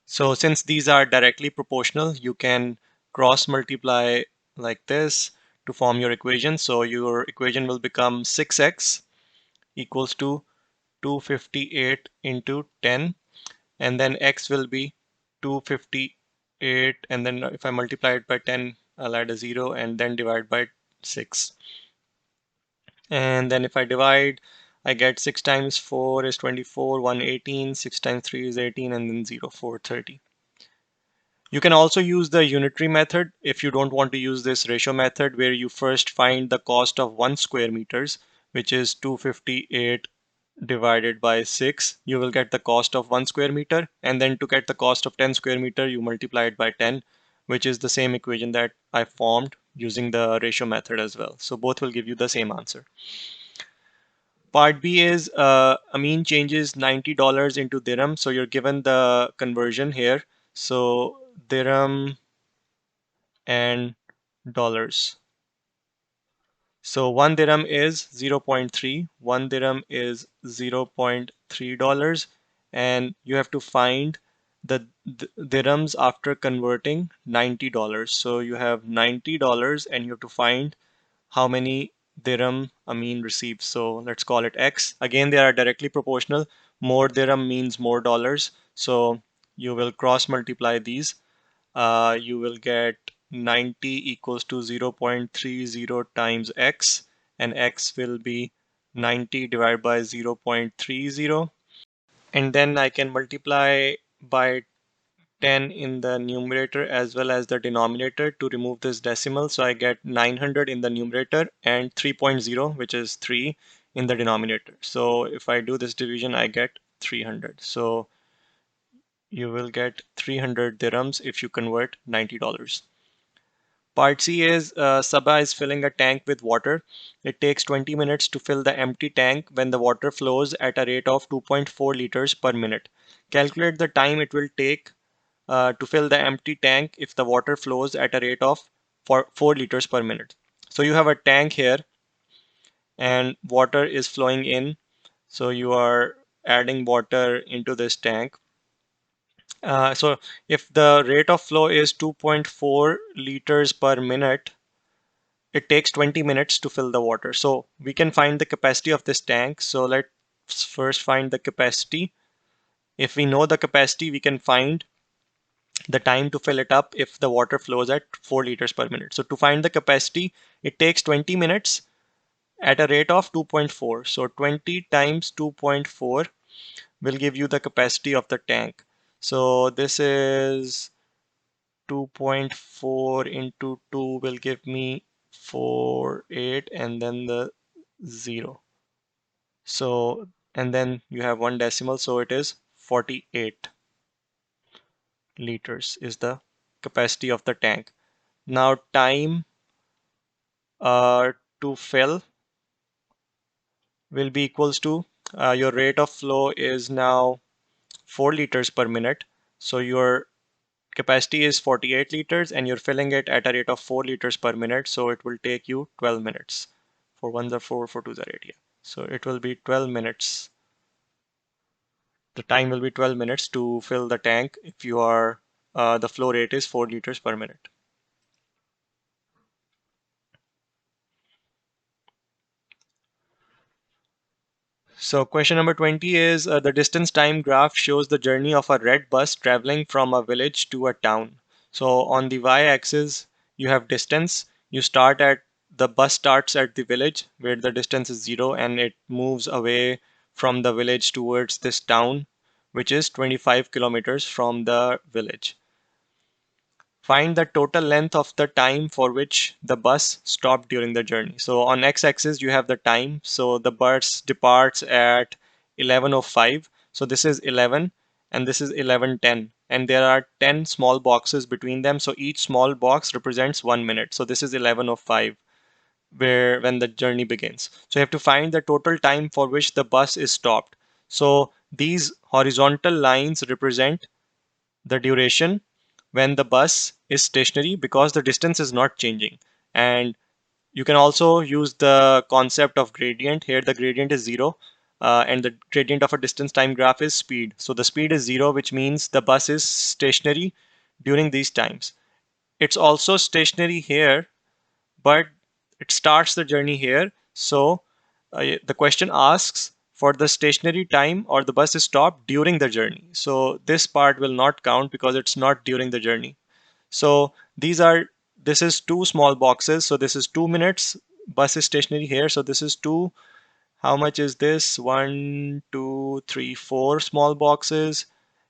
So since these are directly proportional, you can cross multiply like this to form your equation. So your equation will become 6x equals to 258 into 10, and then x will be 258, and then if I multiply it by 10, I'll add a 0 and then divide by 6. And then if I divide, I get 6 times 4 is 24, 118, 6 times 3 is 18, and then 0, 430. You can also use the unitary method if you don't want to use this ratio method, where you first find the cost of 1 square meters, which is 258 divided by 6. You will get the cost of 1 square meter, and then to get the cost of 10 square meter, you multiply it by 10, which is the same equation that I formed using the ratio method as well. So both will give you the same answer. Part B is Amin changes $90 into dirham. So you're given the conversion here. So dirham and dollars. So 1 dirham is 0.3, 1 dirham is $0.3, and you have to find the dirhams after converting $90. So you have $90 and you have to find how many dirham Amin receives. So let's call it X. Again, they are directly proportional. More dirham means more dollars. So you will cross multiply these. You will get 90 equals to 0.30 times x, and x will be 90 divided by 0.30, and then I can multiply by 10 in the numerator as well as the denominator to remove this decimal. So I get 900 in the numerator and 3.0, which is 3 in the denominator. So if I do this division, I get 300. So you will get 300 dirhams if you convert $90. Part C is Sabah is filling a tank with water. It takes 20 minutes to fill the empty tank when the water flows at a rate of 2.4 liters per minute. Calculate the time it will take to fill the empty tank if the water flows at a rate of 4 liters per minute. So you have a tank here and water is flowing in. So you are adding water into this tank. So if the rate of flow is 2.4 liters per minute, it takes 20 minutes to fill the water. So we can find the capacity of this tank. So let's first find the capacity. If we know the capacity, we can find the time to fill it up if the water flows at 4 liters per minute. So to find the capacity, it takes 20 minutes at a rate of 2.4. So 20 times 2.4 will give you the capacity of the tank. So this is 2.4 into 2 will give me 48 and then the 0. So, and then you have one decimal, so it is 48 liters is the capacity of the tank. Now time to fill will be equals to your rate of flow is now 4 liters per minute. So your capacity is 48 liters and you're filling it at a rate of 4 liters per minute. So it will take you 12 minutes. For ones are 4, for twos are 8. Yeah. So it will be 12 minutes. The time will be 12 minutes to fill the tank if you are the flow rate is 4 liters per minute. So question number 20 is the distance time graph shows the journey of a red bus traveling from a village to a town. So on the y-axis, you have distance. The bus starts at the village where the distance is 0 and it moves away from the village towards this town, which is 25 kilometers from the village. Find the total length of the time for which the bus stopped during the journey. So on x-axis you have the time. So the bus departs at 11:05. So this is 11 and this is 11:10. And there are 10 small boxes between them. So each small box represents 1 minute. So this is 11:05 when the journey begins. So you have to find the total time for which the bus is stopped. So these horizontal lines represent the duration when the bus is stationary because the distance is not changing. And you can also use the concept of gradient. Here the gradient is 0 and the gradient of a distance time graph is speed. So the speed is 0, which means the bus is stationary during these times. It's also stationary here, but it starts the journey here. So the question asks for the stationary time or the bus is stopped during the journey. So this part will not count because it's not during the journey. So this is two small boxes. So this is 2 minutes. Bus is stationary here. So this is 2. How much is this? 1, 2, 3, 4 small boxes.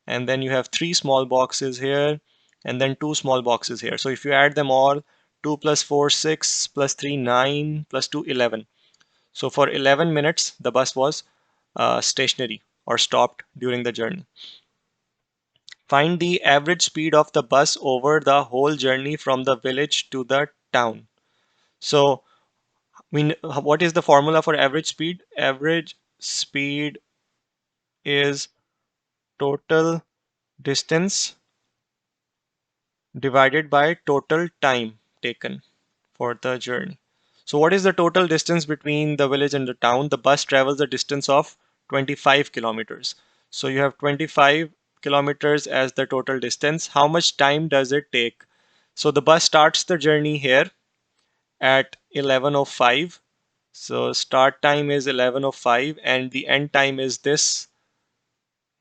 And then you have 3 small boxes here. And then 2 small boxes here. So if you add them all, 2 plus 4, 6, plus 3, 9, plus 2, 11. So for 11 minutes, the bus was stationary or stopped during the journey. Find the average speed of the bus over the whole journey from the village to the town. So what is the formula for average speed? Average speed is total distance divided by total time taken for the journey. So what is the total distance between the village and the town? The bus travels a distance of 25 kilometers. So you have 25 kilometers as the total distance. How much time does it take? So the bus starts the journey here at 11:05. So start time is 11:05 and the end time is this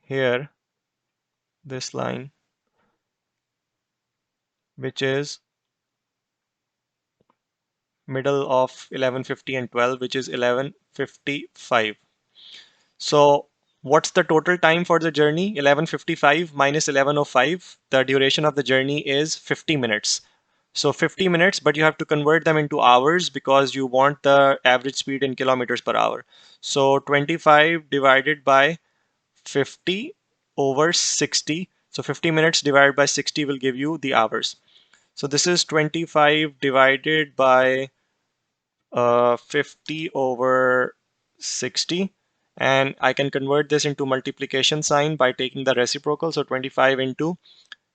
here, this line, which is middle of 11:50 and 12, which is 11:55. So what's the total time for the journey? 11:55 minus 11:05. The duration of the journey is 50 minutes. So 50 minutes, but you have to convert them into hours because you want the average speed in kilometers per hour. So 25 divided by 50 over 60. So 50 minutes divided by 60 will give you the hours. So this is 25 divided by 50 over 60. And I can convert this into multiplication sign by taking the reciprocal. So 25 into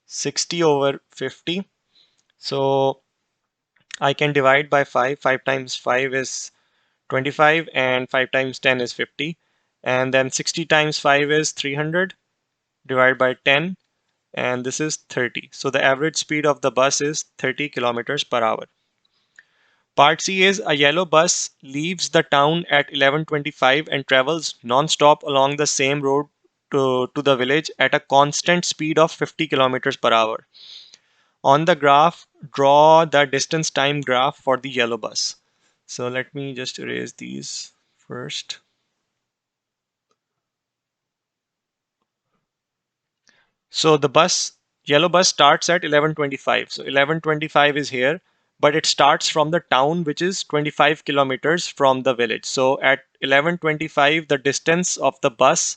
60 over 50. So I can divide by 5. 5 times 5 is 25 and 5 times 10 is 50. And then 60 times 5 is 300 divided by 10, and this is 30. So the average speed of the bus is 30 kilometers per hour. Part C is a yellow bus leaves the town at 11:25 and travels non-stop along the same road to the village at a constant speed of 50 kilometers per hour. On the graph, draw the distance time graph for the yellow bus. So let me just erase these first. So the yellow bus starts at 11:25. So 11:25 is here, but it starts from the town, which is 25 kilometers from the village. So at 11:25, the distance of the bus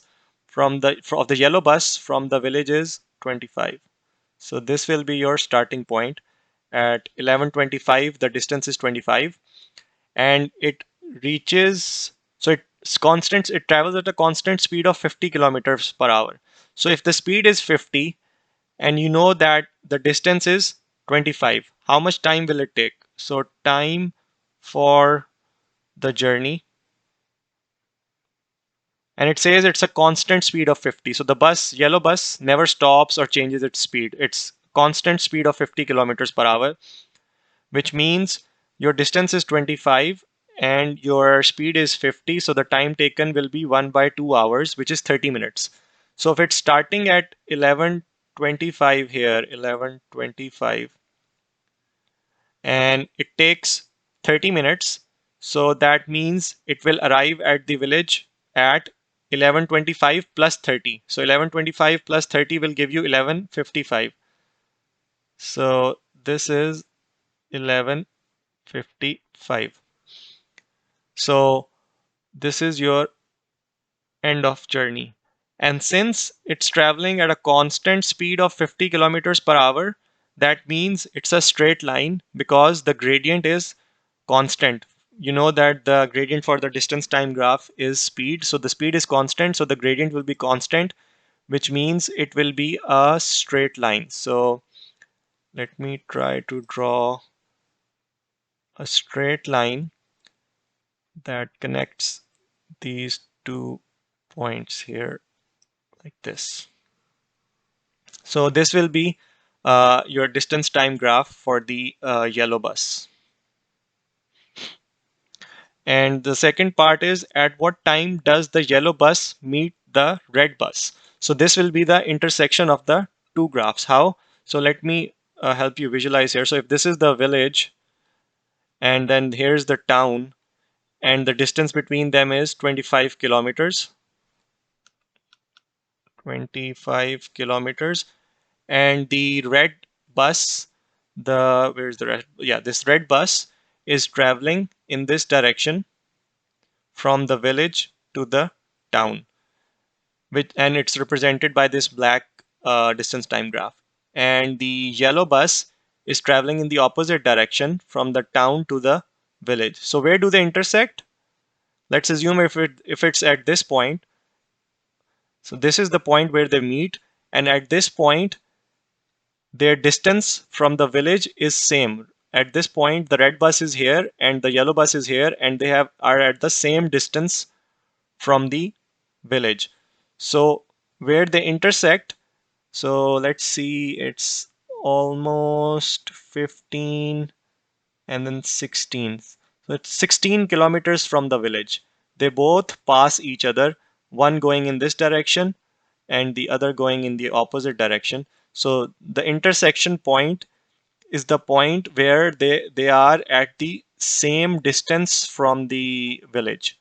of the yellow bus from the village is 25. So this will be your starting point. At 11:25, the distance is 25, and it reaches. So it's constant. It travels at a constant speed of 50 kilometers per hour. So if the speed is 50 and you know that the distance is 25, how much time will it take? So time for the journey, and it says it's a constant speed of 50. So the yellow bus never stops or changes its speed. It's constant speed of 50 kilometers per hour, which means your distance is 25 and your speed is 50. So the time taken will be 1 by 2 hours, which is 30 minutes. So if it's starting at 11:25 here, 11:25, and it takes 30 minutes. So that means it will arrive at the village at 11:25 plus 30. So 11:25 plus 30 will give you 11:55. So this is 11:55. So this is your end of journey. And since it's traveling at a constant speed of 50 kilometers per hour, that means it's a straight line because the gradient is constant. You know that the gradient for the distance time graph is speed. So the speed is constant, so the gradient will be constant, which means it will be a straight line. So let me try to draw a straight line that connects these two points here like this. So this will be your distance time graph for the yellow bus. And the second part is, at what time does the yellow bus meet the red bus? So this will be the intersection of the two graphs. How? So let me help you visualize here. So if this is the village and then here's the town, and the distance between them is 25 kilometers. 25 kilometers. And the red bus, where's the red? Yeah, this red bus is traveling in this direction from the village to the town, and it's represented by this black distance time graph. And the yellow bus is traveling in the opposite direction from the town to the village. So where do they intersect? Let's assume if it's at this point. So this is the point where they meet, and at this point their distance from the village is same. At this point, the red bus is here and the yellow bus is here, and they are at the same distance from the village. So where they intersect, so let's see, it's almost 15 and then 16. So it's 16 kilometers from the village. They both pass each other, one going in this direction and the other going in the opposite direction. So the intersection point is the point where they are at the same distance from the village,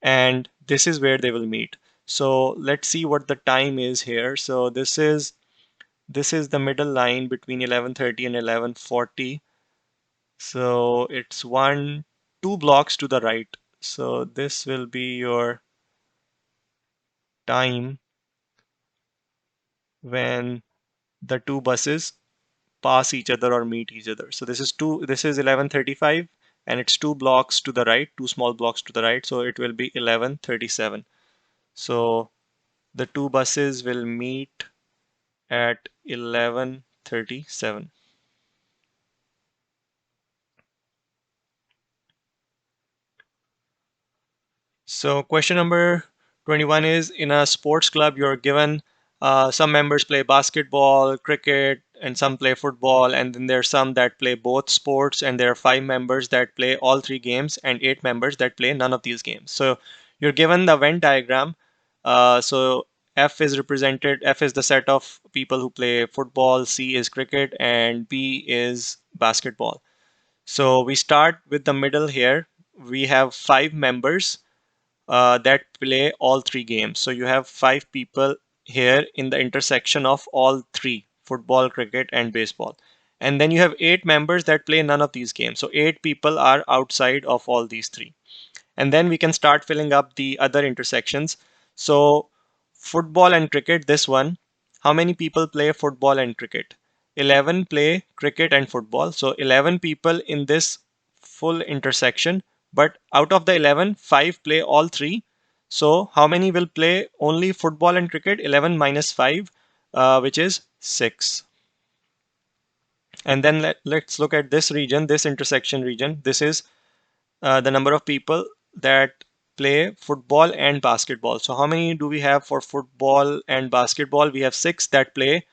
and this is where they will meet. So let's see what the time is here. So this is the middle line between 11:30 and 11:40. So it's 2 blocks to the right. So this will be your time when the two buses pass each other or meet each other. So this is 11:35 and it's 2 blocks to the right, 2 small blocks to the right. So it will be 11:37. So the two buses will meet at 11:37. So question number 21 is, in a sports club, you're given some members play basketball, cricket, and some play football. And then there's some that play both sports. And there are 5 members that play all 3 games and 8 members that play none of these games. So you're given the Venn diagram. So F is the set of people who play football, C is cricket, and B is basketball. So we start with the middle here. We have 5 members that play all 3 games. So you have 5 people here in the intersection of all three, football, cricket, and baseball. And then you have 8 members that play none of these games. So 8 people are outside of all these three. And then we can start filling up the other intersections. So football and cricket, this one, how many people play football and cricket? 11 play cricket and football. So 11 people in this full intersection, but out of the 11, 5 play all three. So how many will play only football and cricket? 11 minus 5, which is 6. And then let's look at this region, this intersection region. This is the number of people that play football and basketball. So how many do we have for football and basketball? We have 6 that play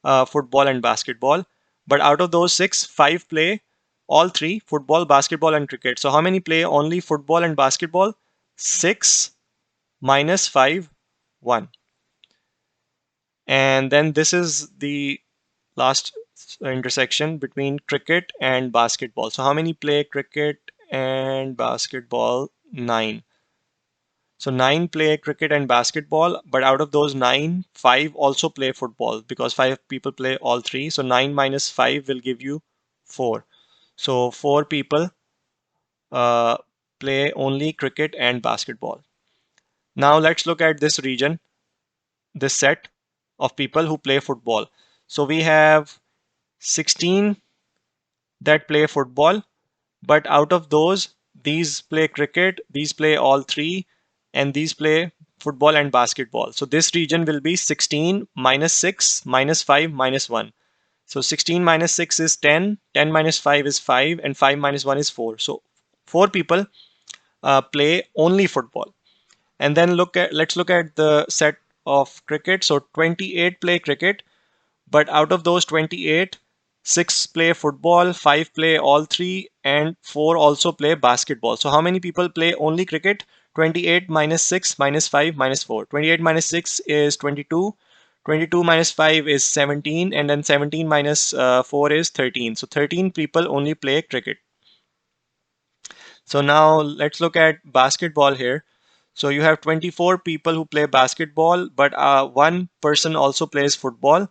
football and basketball. But out of those 6, 5 play all three, football, basketball, and cricket. So how many play only football and basketball? 6 minus 5, 1. And then this is the last intersection between cricket and basketball. So how many play cricket and basketball? 9. So 9 play cricket and basketball, but out of those 9, 5 also play football because 5 people play all three. So 9 minus 5 will give you 4. So 4 people uh, play only cricket and basketball. Now let's look at this region, this set of people who play football. So we have 16 that play football, but out of those, these play cricket, these play all three, and these play football and basketball. So this region will be 16 minus 6 minus 5 minus 1. So 16 minus 6 is 10, 10 minus 5 is 5, and 5 minus 1 is 4. So 4 people play only football. And then let's look at the set of cricket. So 28 play cricket, but out of those 28, 6 play football, 5 play all three, and 4 also play basketball. So how many people play only cricket? 28 minus 6 minus 5 minus 4. 28 minus 6 is 22. 22 minus 5 is 17, and then 17 minus 4 is 13. So 13 people only play cricket. So now let's look at basketball here. So you have 24 people who play basketball, but one person also plays football.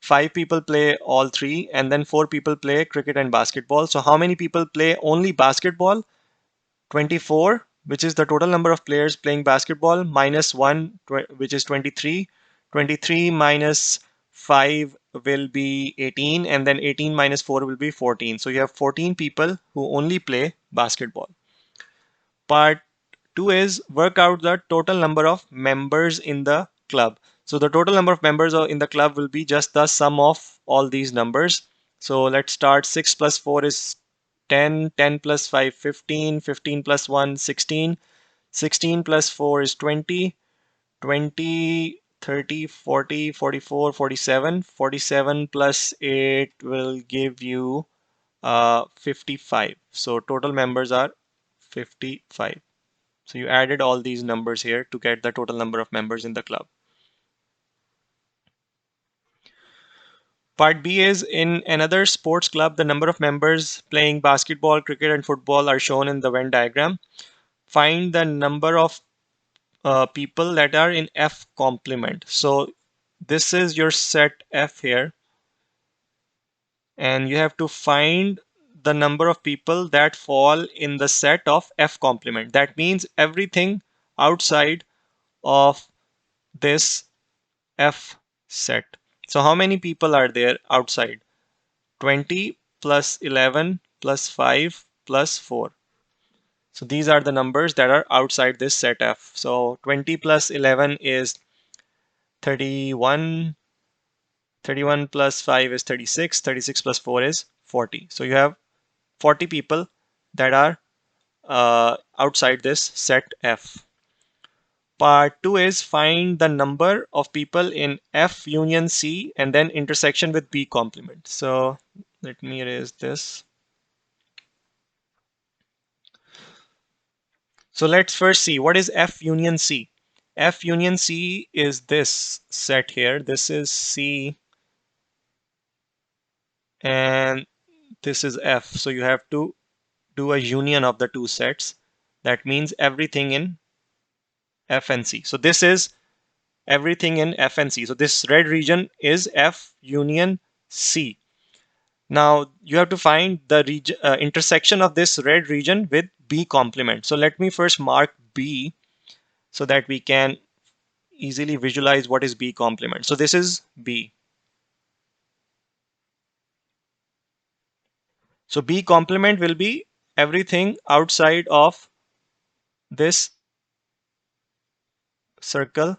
5 people play all three, and then 4 people play cricket and basketball. So how many people play only basketball? 24, which is the total number of players playing basketball, minus 1, which is 23. 23 minus 5 will be 18, and then 18 minus 4 will be 14. So you have 14 people who only play basketball. Part 2 is work out the total number of members in the club. So the total number of members in the club will be just the sum of all these numbers. So let's start. 6 plus 4 is 10, 10 plus 5, 15, 15 plus 1, 16, 16 plus 4 is 20, 20, 30, 40, 44, 47, 47 plus 8 will give you 55. So total members are 55. So you added all these numbers here to get the total number of members in the club. Part B is, in another sports club, the number of members playing basketball, cricket, and football are shown in the Venn diagram. Find the number of people that are in F complement. So this is your set F here, and you have to find the number of people that fall in the set of F complement. That means everything outside of this F set. So how many people are there outside? 20 plus 11 plus 5 plus 4. So these are the numbers that are outside this set F. So 20 plus 11 is 31, 31 plus 5 is 36, 36 plus 4 is 40. So you have 40 people that are outside this set F. Part 2 is find the number of people in F union C and then intersection with B complement. So let me erase this. So let's first see what is F union C. F union C is this set here. This is C and this is F. So you have to do a union of the two sets. That means everything in F and C. So this is everything in F and C. So this red region is F union C. Now you have to find the intersection of this red region with B complement. So let me first mark B so that we can easily visualize what is B complement. So this is B. So B complement will be everything outside of this circle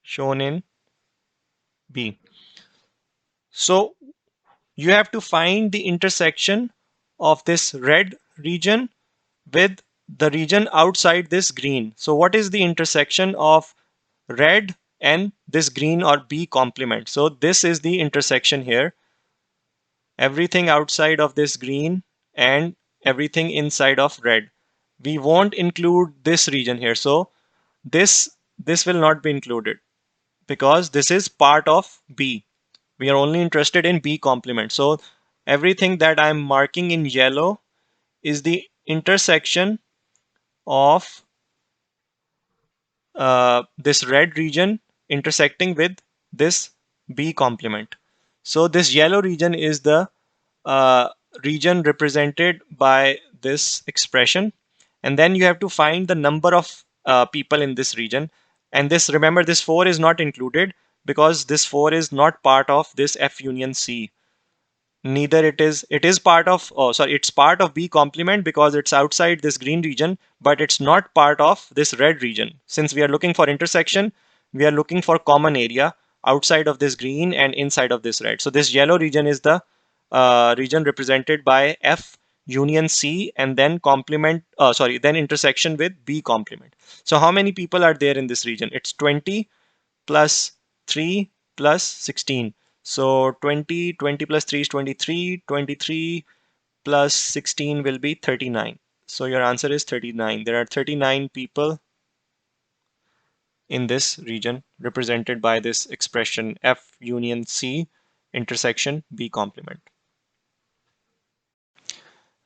shown in B. So you have to find the intersection of this red region with the region outside this green. So what is the intersection of red and this green or B complement? So this is the intersection here. Everything outside of this green and everything inside of red. We won't include this region here. So this will not be included because this is part of B. We are only interested in B complement. So everything that I'm marking in yellow is the intersection of this red region intersecting with this B complement. So this yellow region is the uh, region represented by this expression. And then you have to find the number of people in this region. And this, remember, this 4 is not included because this 4 is not part of this F union C. Neither it is part of, oh sorry, it's part of B complement because it's outside this green region, but it's not part of this red region. Since we are looking for intersection, we are looking for common area outside of this green and inside of this red. So this yellow region is the region represented by F union C and then complement, then intersection with B complement. So how many people are there in this region? It's 20 plus 3 plus 16. So 20 plus 3 is 23. 23 plus 16 will be 39. So your answer is 39. There are 39 people in this region represented by this expression F union C intersection B complement.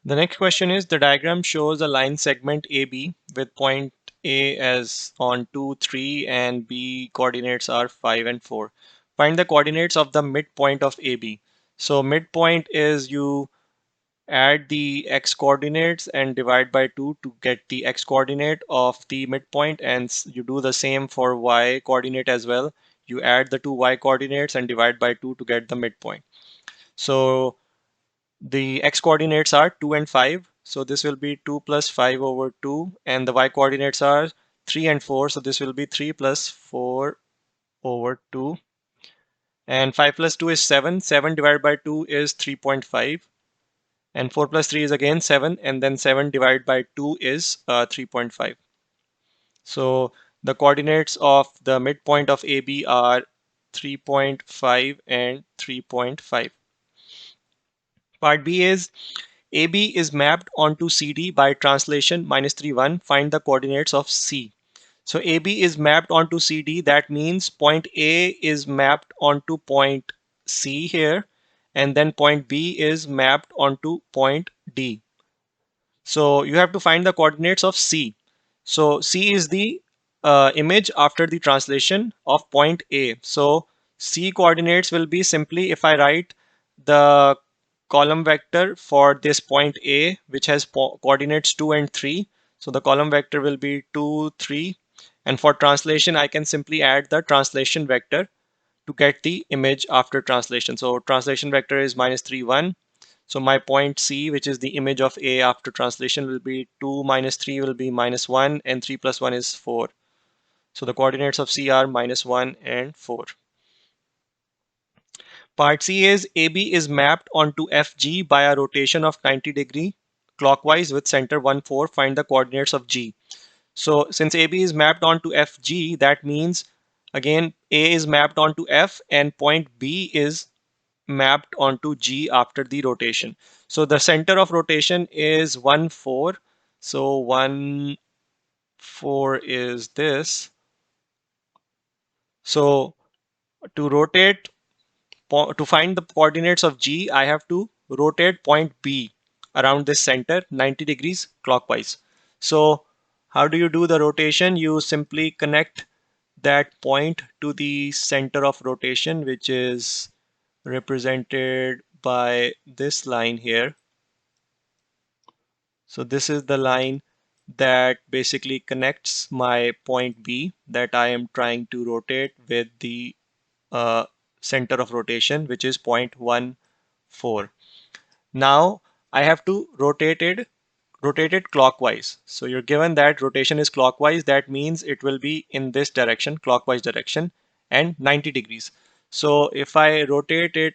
The next question is the diagram shows a line segment AB with point A as on 2, 3 and B coordinates are 5 and 4. Find the coordinates of the midpoint of AB. So midpoint is you add the x coordinates and divide by 2 to get the x coordinate of the midpoint, and you do the same for y coordinate as well. You add the two y coordinates and divide by 2 to get the midpoint. So the x coordinates are 2 and 5. So this will be 2 plus 5 over 2. And the y coordinates are 3 and 4. So this will be 3 plus 4 over 2. And 5 plus 2 is 7. 7 divided by 2 is 3.5. And 4 plus 3 is again 7. And then 7 divided by 2 is 3.5. So the coordinates of the midpoint of AB are 3.5 and 3.5. Part B is AB is mapped onto CD by translation -3, 1. Find the coordinates of C. So AB is mapped onto CD. That means point A is mapped onto point C here. And then point B is mapped onto point D. So you have to find the coordinates of C. So C is the image after the translation of point A. So C coordinates will be simply if I write the column vector for this point A, which has coordinates 2 and 3. So the column vector will be 2, 3. And for translation, I can simply add the translation vector to get the image after translation. So translation vector is -3, 1. So my point C, which is the image of A after translation, will be 2 minus 3 will be -1, and 3 plus 1 is 4. So the coordinates of C are -1 and 4. Part C is AB is mapped onto FG by a rotation of 90 degree clockwise with center 1, 4. Find the coordinates of G. So since AB is mapped onto FG, that means again A is mapped onto F and point B is mapped onto G after the rotation. So the center of rotation is 1, 4. So 1, 4 is this. So to rotate, to find the coordinates of G, I have to rotate point B around this center 90 degrees clockwise. So how do you do the rotation? You simply connect that point to the center of rotation, which is represented by this line here. So this is the line that basically connects my point B that I am trying to rotate with the uh, center of rotation, which is 0.14. Now I have to rotate it clockwise. So you're given that rotation is clockwise. That means it will be in this direction, clockwise direction, and 90 degrees. So if I rotate it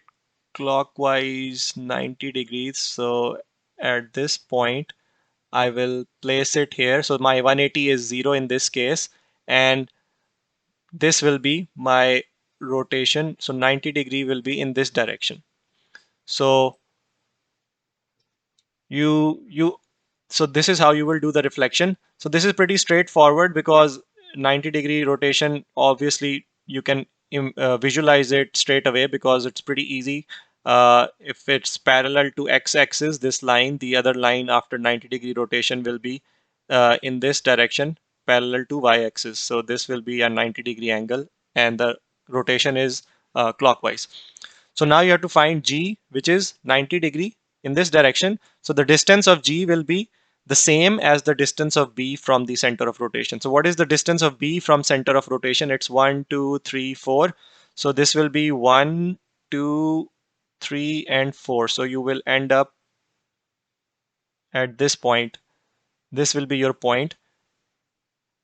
clockwise 90 degrees, so at this point, I will place it here. So my 180 is 0 in this case, and this will be my rotation. So 90 degree will be in this direction. So you so this is how you will do the reflection. So this is pretty straightforward because 90-degree rotation, obviously you can visualize it straight away because it's pretty easy. If it's parallel to x-axis, this line, the other line after 90-degree rotation will be in this direction parallel to y-axis. So this will be a 90-degree angle and the rotation is clockwise. So now you have to find G, which is 90 degree in this direction. So the distance of G will be the same as the distance of B from the center of rotation. So what is the distance of B from center of rotation? It's 1, 2, 3, 4. So this will be 1, 2, 3, and 4. So you will end up at this point. This will be your point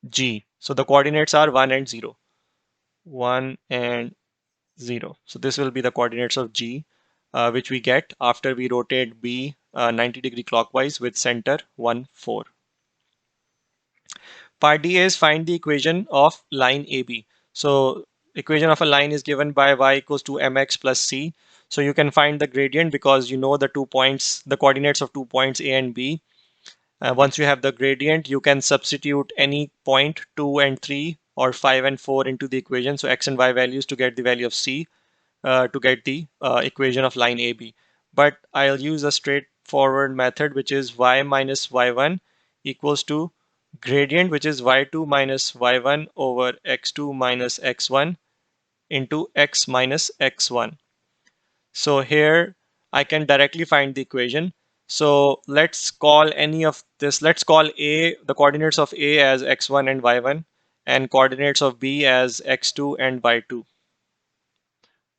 G. So the coordinates are 1 and 0. 1 and 0. So this will be the coordinates of G, which we get after we rotate B 90-degree clockwise with center 1, 4. Part D is find the equation of line AB. So equation of a line is given by y equals to mx plus c. So you can find the gradient because you know the 2 points, the coordinates of 2 points A and B. Once you have the gradient, you can substitute any point 2 and 3 or 5 and 4 into the equation. So x and y values to get the value of c. To get the equation of line AB. But I'll use a straightforward method, which is y minus y1 equals to gradient, which is y2 minus y1 over x2 minus x1 into x minus x1. So here I can directly find the equation. So let's call any of this, let's call A, the coordinates of A as x1 and y1, and coordinates of B as x2 and y2.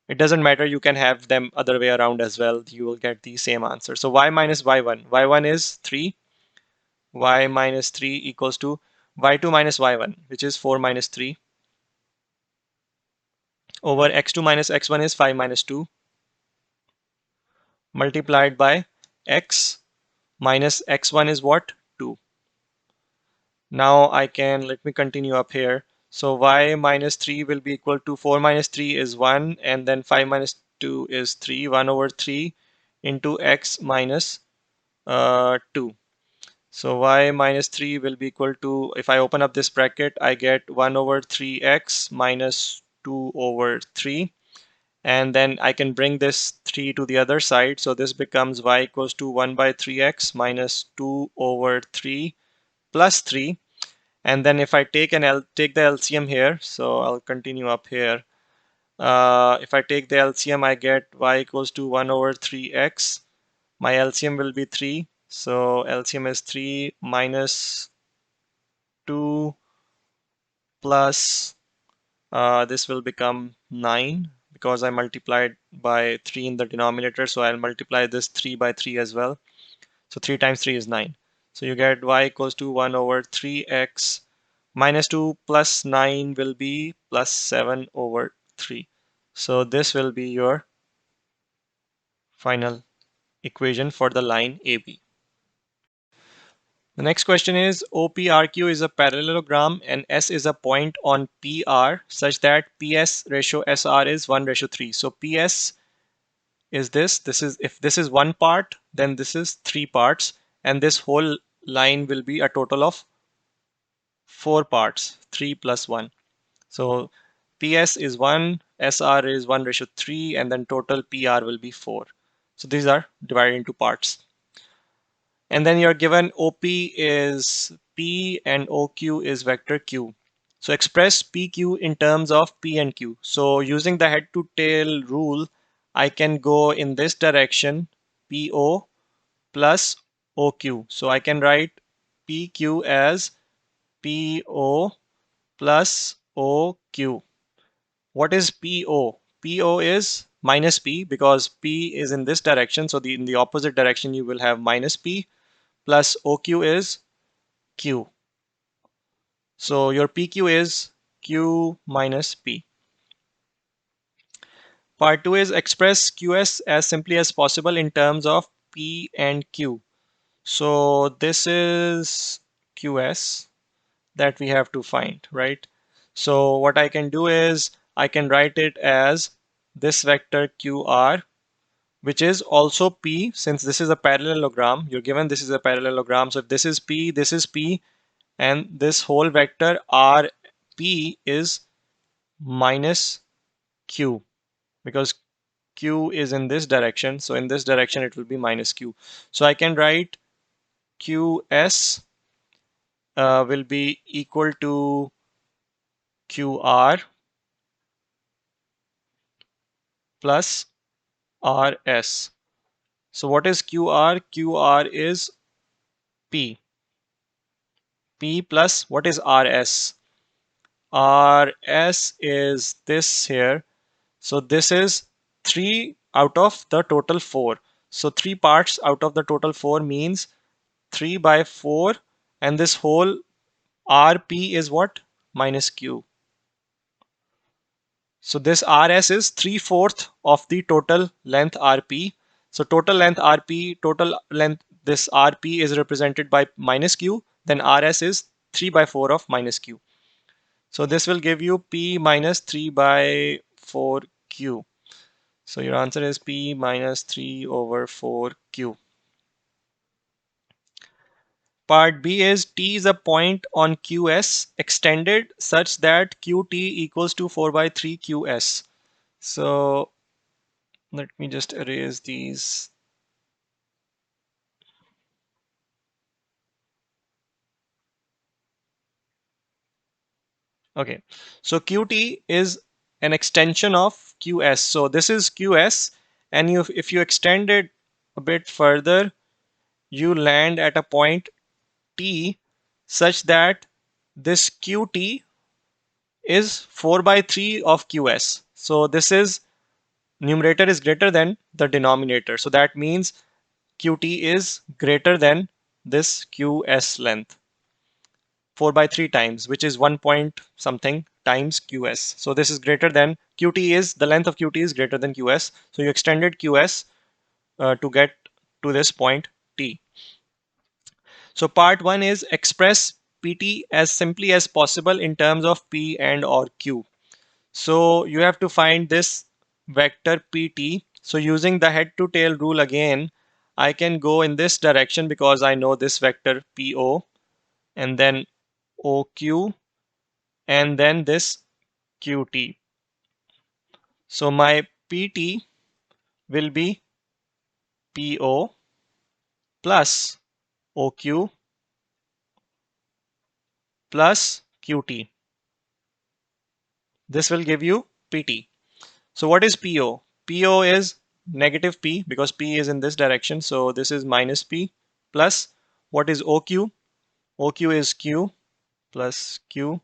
It doesn't matter, you can have them other way around as well. You will get the same answer. So y minus y1. y1 is 3. Y minus 3 equals to y2 minus y1, which is 4 minus 3, over x2 minus x1 is 5 minus 2, multiplied by x minus x1 is what? 2. Now I can, let me continue up here. So y minus 3 will be equal to 4 minus 3 is 1, and then 5 minus 2 is 3, 1 over 3 into x minus 2. So y minus 3 will be equal to, if I open up this bracket, I get 1 over 3x minus 2 over 3. And then I can bring this 3 to the other side. So this becomes y equals to 1 by 3x minus 2 over 3 plus 3. And then if I take take the LCM here, so I'll continue up here. If I take the LCM, I get y equals to 1 over 3x. My LCM will be 3. So LCM is 3 minus 2 plus this will become 9 because I multiplied by 3 in the denominator. So I'll multiply this 3 by 3 as well. So 3 times 3 is 9. So you get y equals to 1 over 3x minus 2 plus 9 will be plus 7 over 3. So this will be your final equation for the line AB. The next question is OPRQ is a parallelogram and S is a point on PR such that PS ratio SR is 1 ratio 3. So PS is this. This is, if this is one part, then this is 3 parts, and this whole line will be a total of 4 parts, 3 plus 1. So PS is 1, SR is 1 ratio 3, and then total PR will be 4. So these are divided into parts. And then you're given OP is P and OQ is vector Q. So express PQ in terms of P and Q. So using the head to tail rule, I can go in this direction, PO plus OQ. So I can write PQ as PO plus OQ. What is PO? PO is minus P because P is in this direction. So in the opposite direction, you will have minus P plus OQ is Q. So your PQ is Q minus P. Part 2 is express QS as simply as possible in terms of P and Q. So this is QS that we have to find, right? So what I can do is I can write it as this vector QR, which is also P, since this is a parallelogram. You're given this is a parallelogram. So if this is P, and this whole vector RP is minus Q because Q is in this direction. So in this direction, it will be minus Q. So I can write QS will be equal to QR plus RS. So what is QR? QR is P. P plus what is RS? RS is this here. So this is 3 out of the total 4. So 3 parts out of the total 4 means 3 by 4, and this whole RP is what? Minus Q. So this RS is 3/4 of the total length RP. So total length RP, total length, this RP is represented by minus Q, then RS is 3 by 4 of minus Q. So this will give you P minus 3 by 4Q. So your answer is P minus 3 over 4Q. Part B is T is a point on QS extended such that QT equals to 4 by 3 QS. So let me just erase these. Okay, so QT is an extension of QS. So this is QS, and if you extend it a bit further, you land at a point T such that this QT is 4 by 3 of QS. So this is numerator is greater than the denominator. So that means QT is greater than this QS length 4 by 3 times, which is 1 point something times QS. So this is greater than QT is the length of QT is greater than QS. So you extended QS to get to this point T. So part 1 is express PT as simply as possible in terms of P and or Q. So you have to find this vector PT. So using the head to tail rule again, I can go in this direction because I know this vector PO, and then OQ, and then this QT. So my PT will be PO plus OQ plus QT. This will give you PT. So what is PO? PO is negative P because P is in this direction. So this is minus P plus what is OQ? OQ is Q plus Q.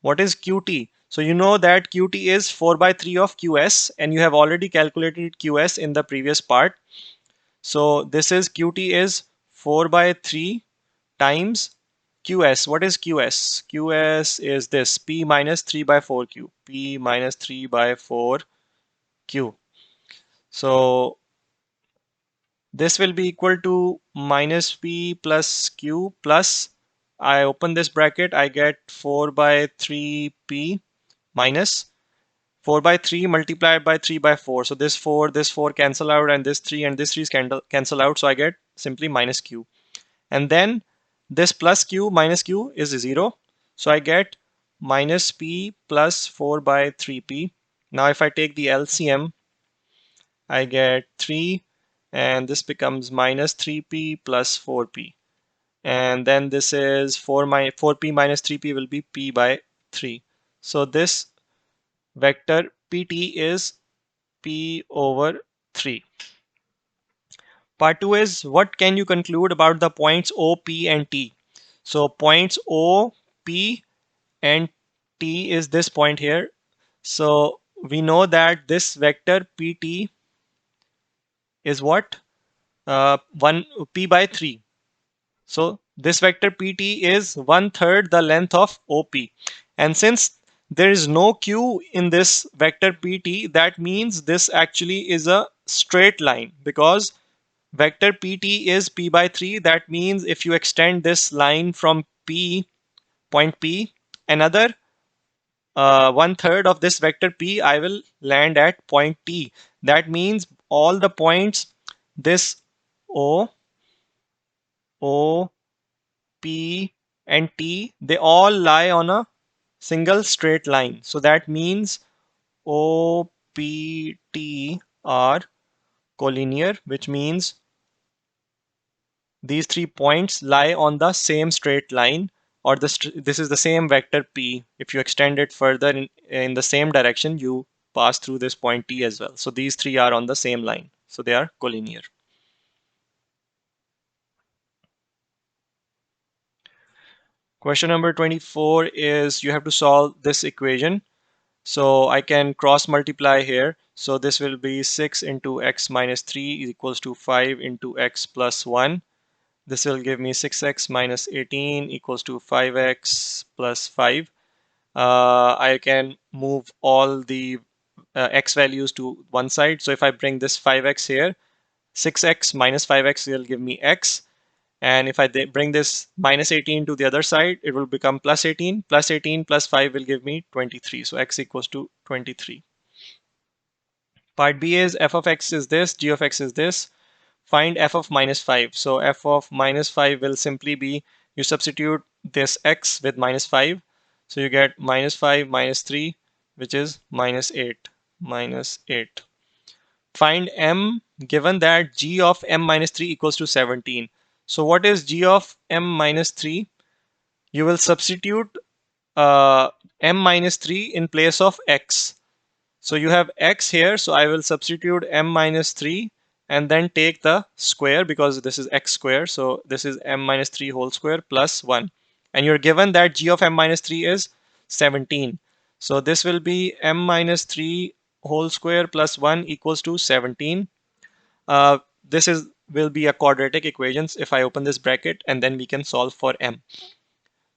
What is QT? So you know that QT is 4 by 3 of QS and you have already calculated QS in the previous part. So this is QT is 4 by 3 times QS. What is QS? QS is this P minus 3 by 4Q. P minus 3 by 4Q. So this will be equal to minus P plus Q plus, I open this bracket, I get 4 by 3P minus 4 by 3 multiplied by 3 by 4. So this 4 cancel out, and this 3 and this 3 cancel out. So I get simply minus Q. And then this plus Q minus Q is 0. So I get minus P plus 4 by 3P. Now if I take the LCM, I get 3, and this becomes minus 3P plus 4P. And then this is 4P minus 3P will be P by 3. So this vector PT is P over 3. Part 2 is what can you conclude about the points O, P and T? So points O, P and T is this point here. So we know that this vector PT is what? 1 P by 3. So this vector PT is 1/3 the length of OP. And since there is no Q in this vector PT, that means this actually is a straight line because vector PT is P by 3. That means if you extend this line from P, point P, another 1/3 of this vector P, I will land at point T. That means all the points, this O, O, P and T, they all lie on a single straight line. So that means O, P, T are collinear, which means these 3 points lie on the same straight line, or this is the same vector P. If you extend it further in the same direction, you pass through this point T as well. So these 3 are on the same line. So they are collinear. Question number 24 is you have to solve this equation. So I can cross multiply here. So this will be 6 into x minus 3 is equals to 5 into x plus 1. This will give me 6x minus 18 equals to 5x plus 5. I can move all the x values to one side. So if I bring this 5x here, 6x minus 5x will give me x. And if I bring this minus 18 to the other side, it will become plus 18. Plus 18 plus 5 will give me 23. So x equals to 23. Part B is f of x is this, g of x is this. Find f of minus 5. So f of minus 5 will simply be, you substitute this x with minus 5. So you get minus 5 minus 3, which is minus 8. Minus 8. Find m given that g of m minus 3 equals to 17. So what is g of m minus 3? You will substitute m minus 3 in place of x. So you have x here, so I will substitute m minus 3 and then take the square because this is x square. So this is m minus 3 whole square plus 1. And you're given that g of m minus 3 is 17. So this will be m minus 3 whole square plus 1 equals to 17. This will be a quadratic equations if I open this bracket, and then we can solve for m.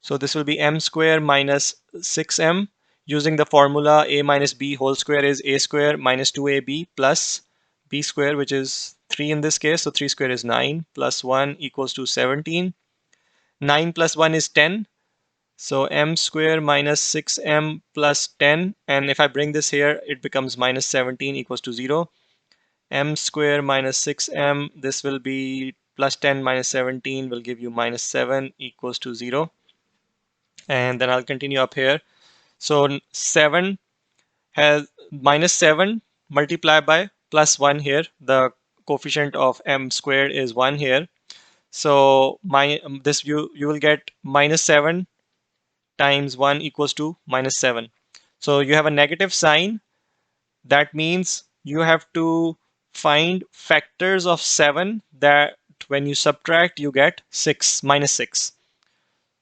So this will be m square minus 6m. Using the formula a minus b whole square is a square minus 2ab plus b square, which is 3 in this case. So 3 square is 9 plus 1 equals to 17. 9 plus 1 is 10. So m square minus 6m plus 10. And if I bring this here, it becomes minus 17 equals to 0. M square minus 6m, this will be plus 10 minus 17 will give you minus 7 equals to 0. And then I'll continue up here. So 7 has minus 7 multiplied by plus 1 here. The coefficient of m squared is 1 here. So this you will get minus 7 times 1 equals to minus 7. So you have a negative sign. That means you have to find factors of 7 that when you subtract, you get 6, minus 6.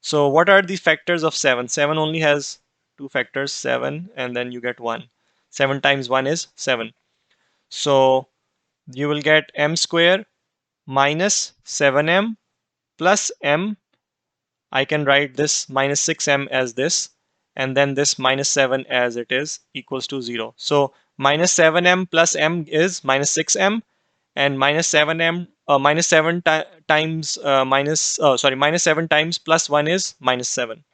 So what are the factors of 7? 7 only has two factors, 7, and then you get 1. 7 times 1 is 7. So you will get m square minus 7m plus m. I can write this minus 6m as this, and then this minus 7 as it is equals to 0. So minus 7m plus m is minus 6m, and minus 7m minus 7 times minus 7 times plus 1 is minus 7.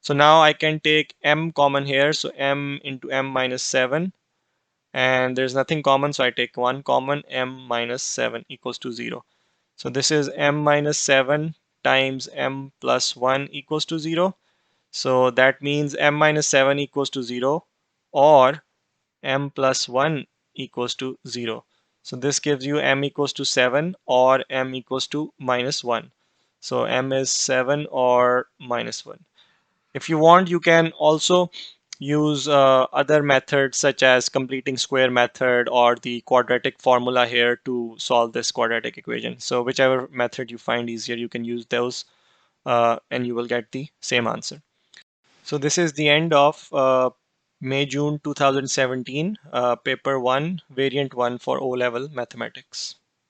So now I can take m common here, so m into m minus 7, and there's nothing common, so I take 1 common. M minus 7 equals to 0. So this is m minus 7 times m plus 1 equals to 0. So that means m minus 7 equals to 0, or m plus 1 equals to 0. So this gives you m equals to 7 or m equals to minus 1. So m is 7 or minus 1. If you want, you can also use other methods such as completing square method or the quadratic formula here to solve this quadratic equation. So whichever method you find easier, you can use those and you will get the same answer. So this is the end of May-June 2017, paper 1, variant 1 for O-level mathematics.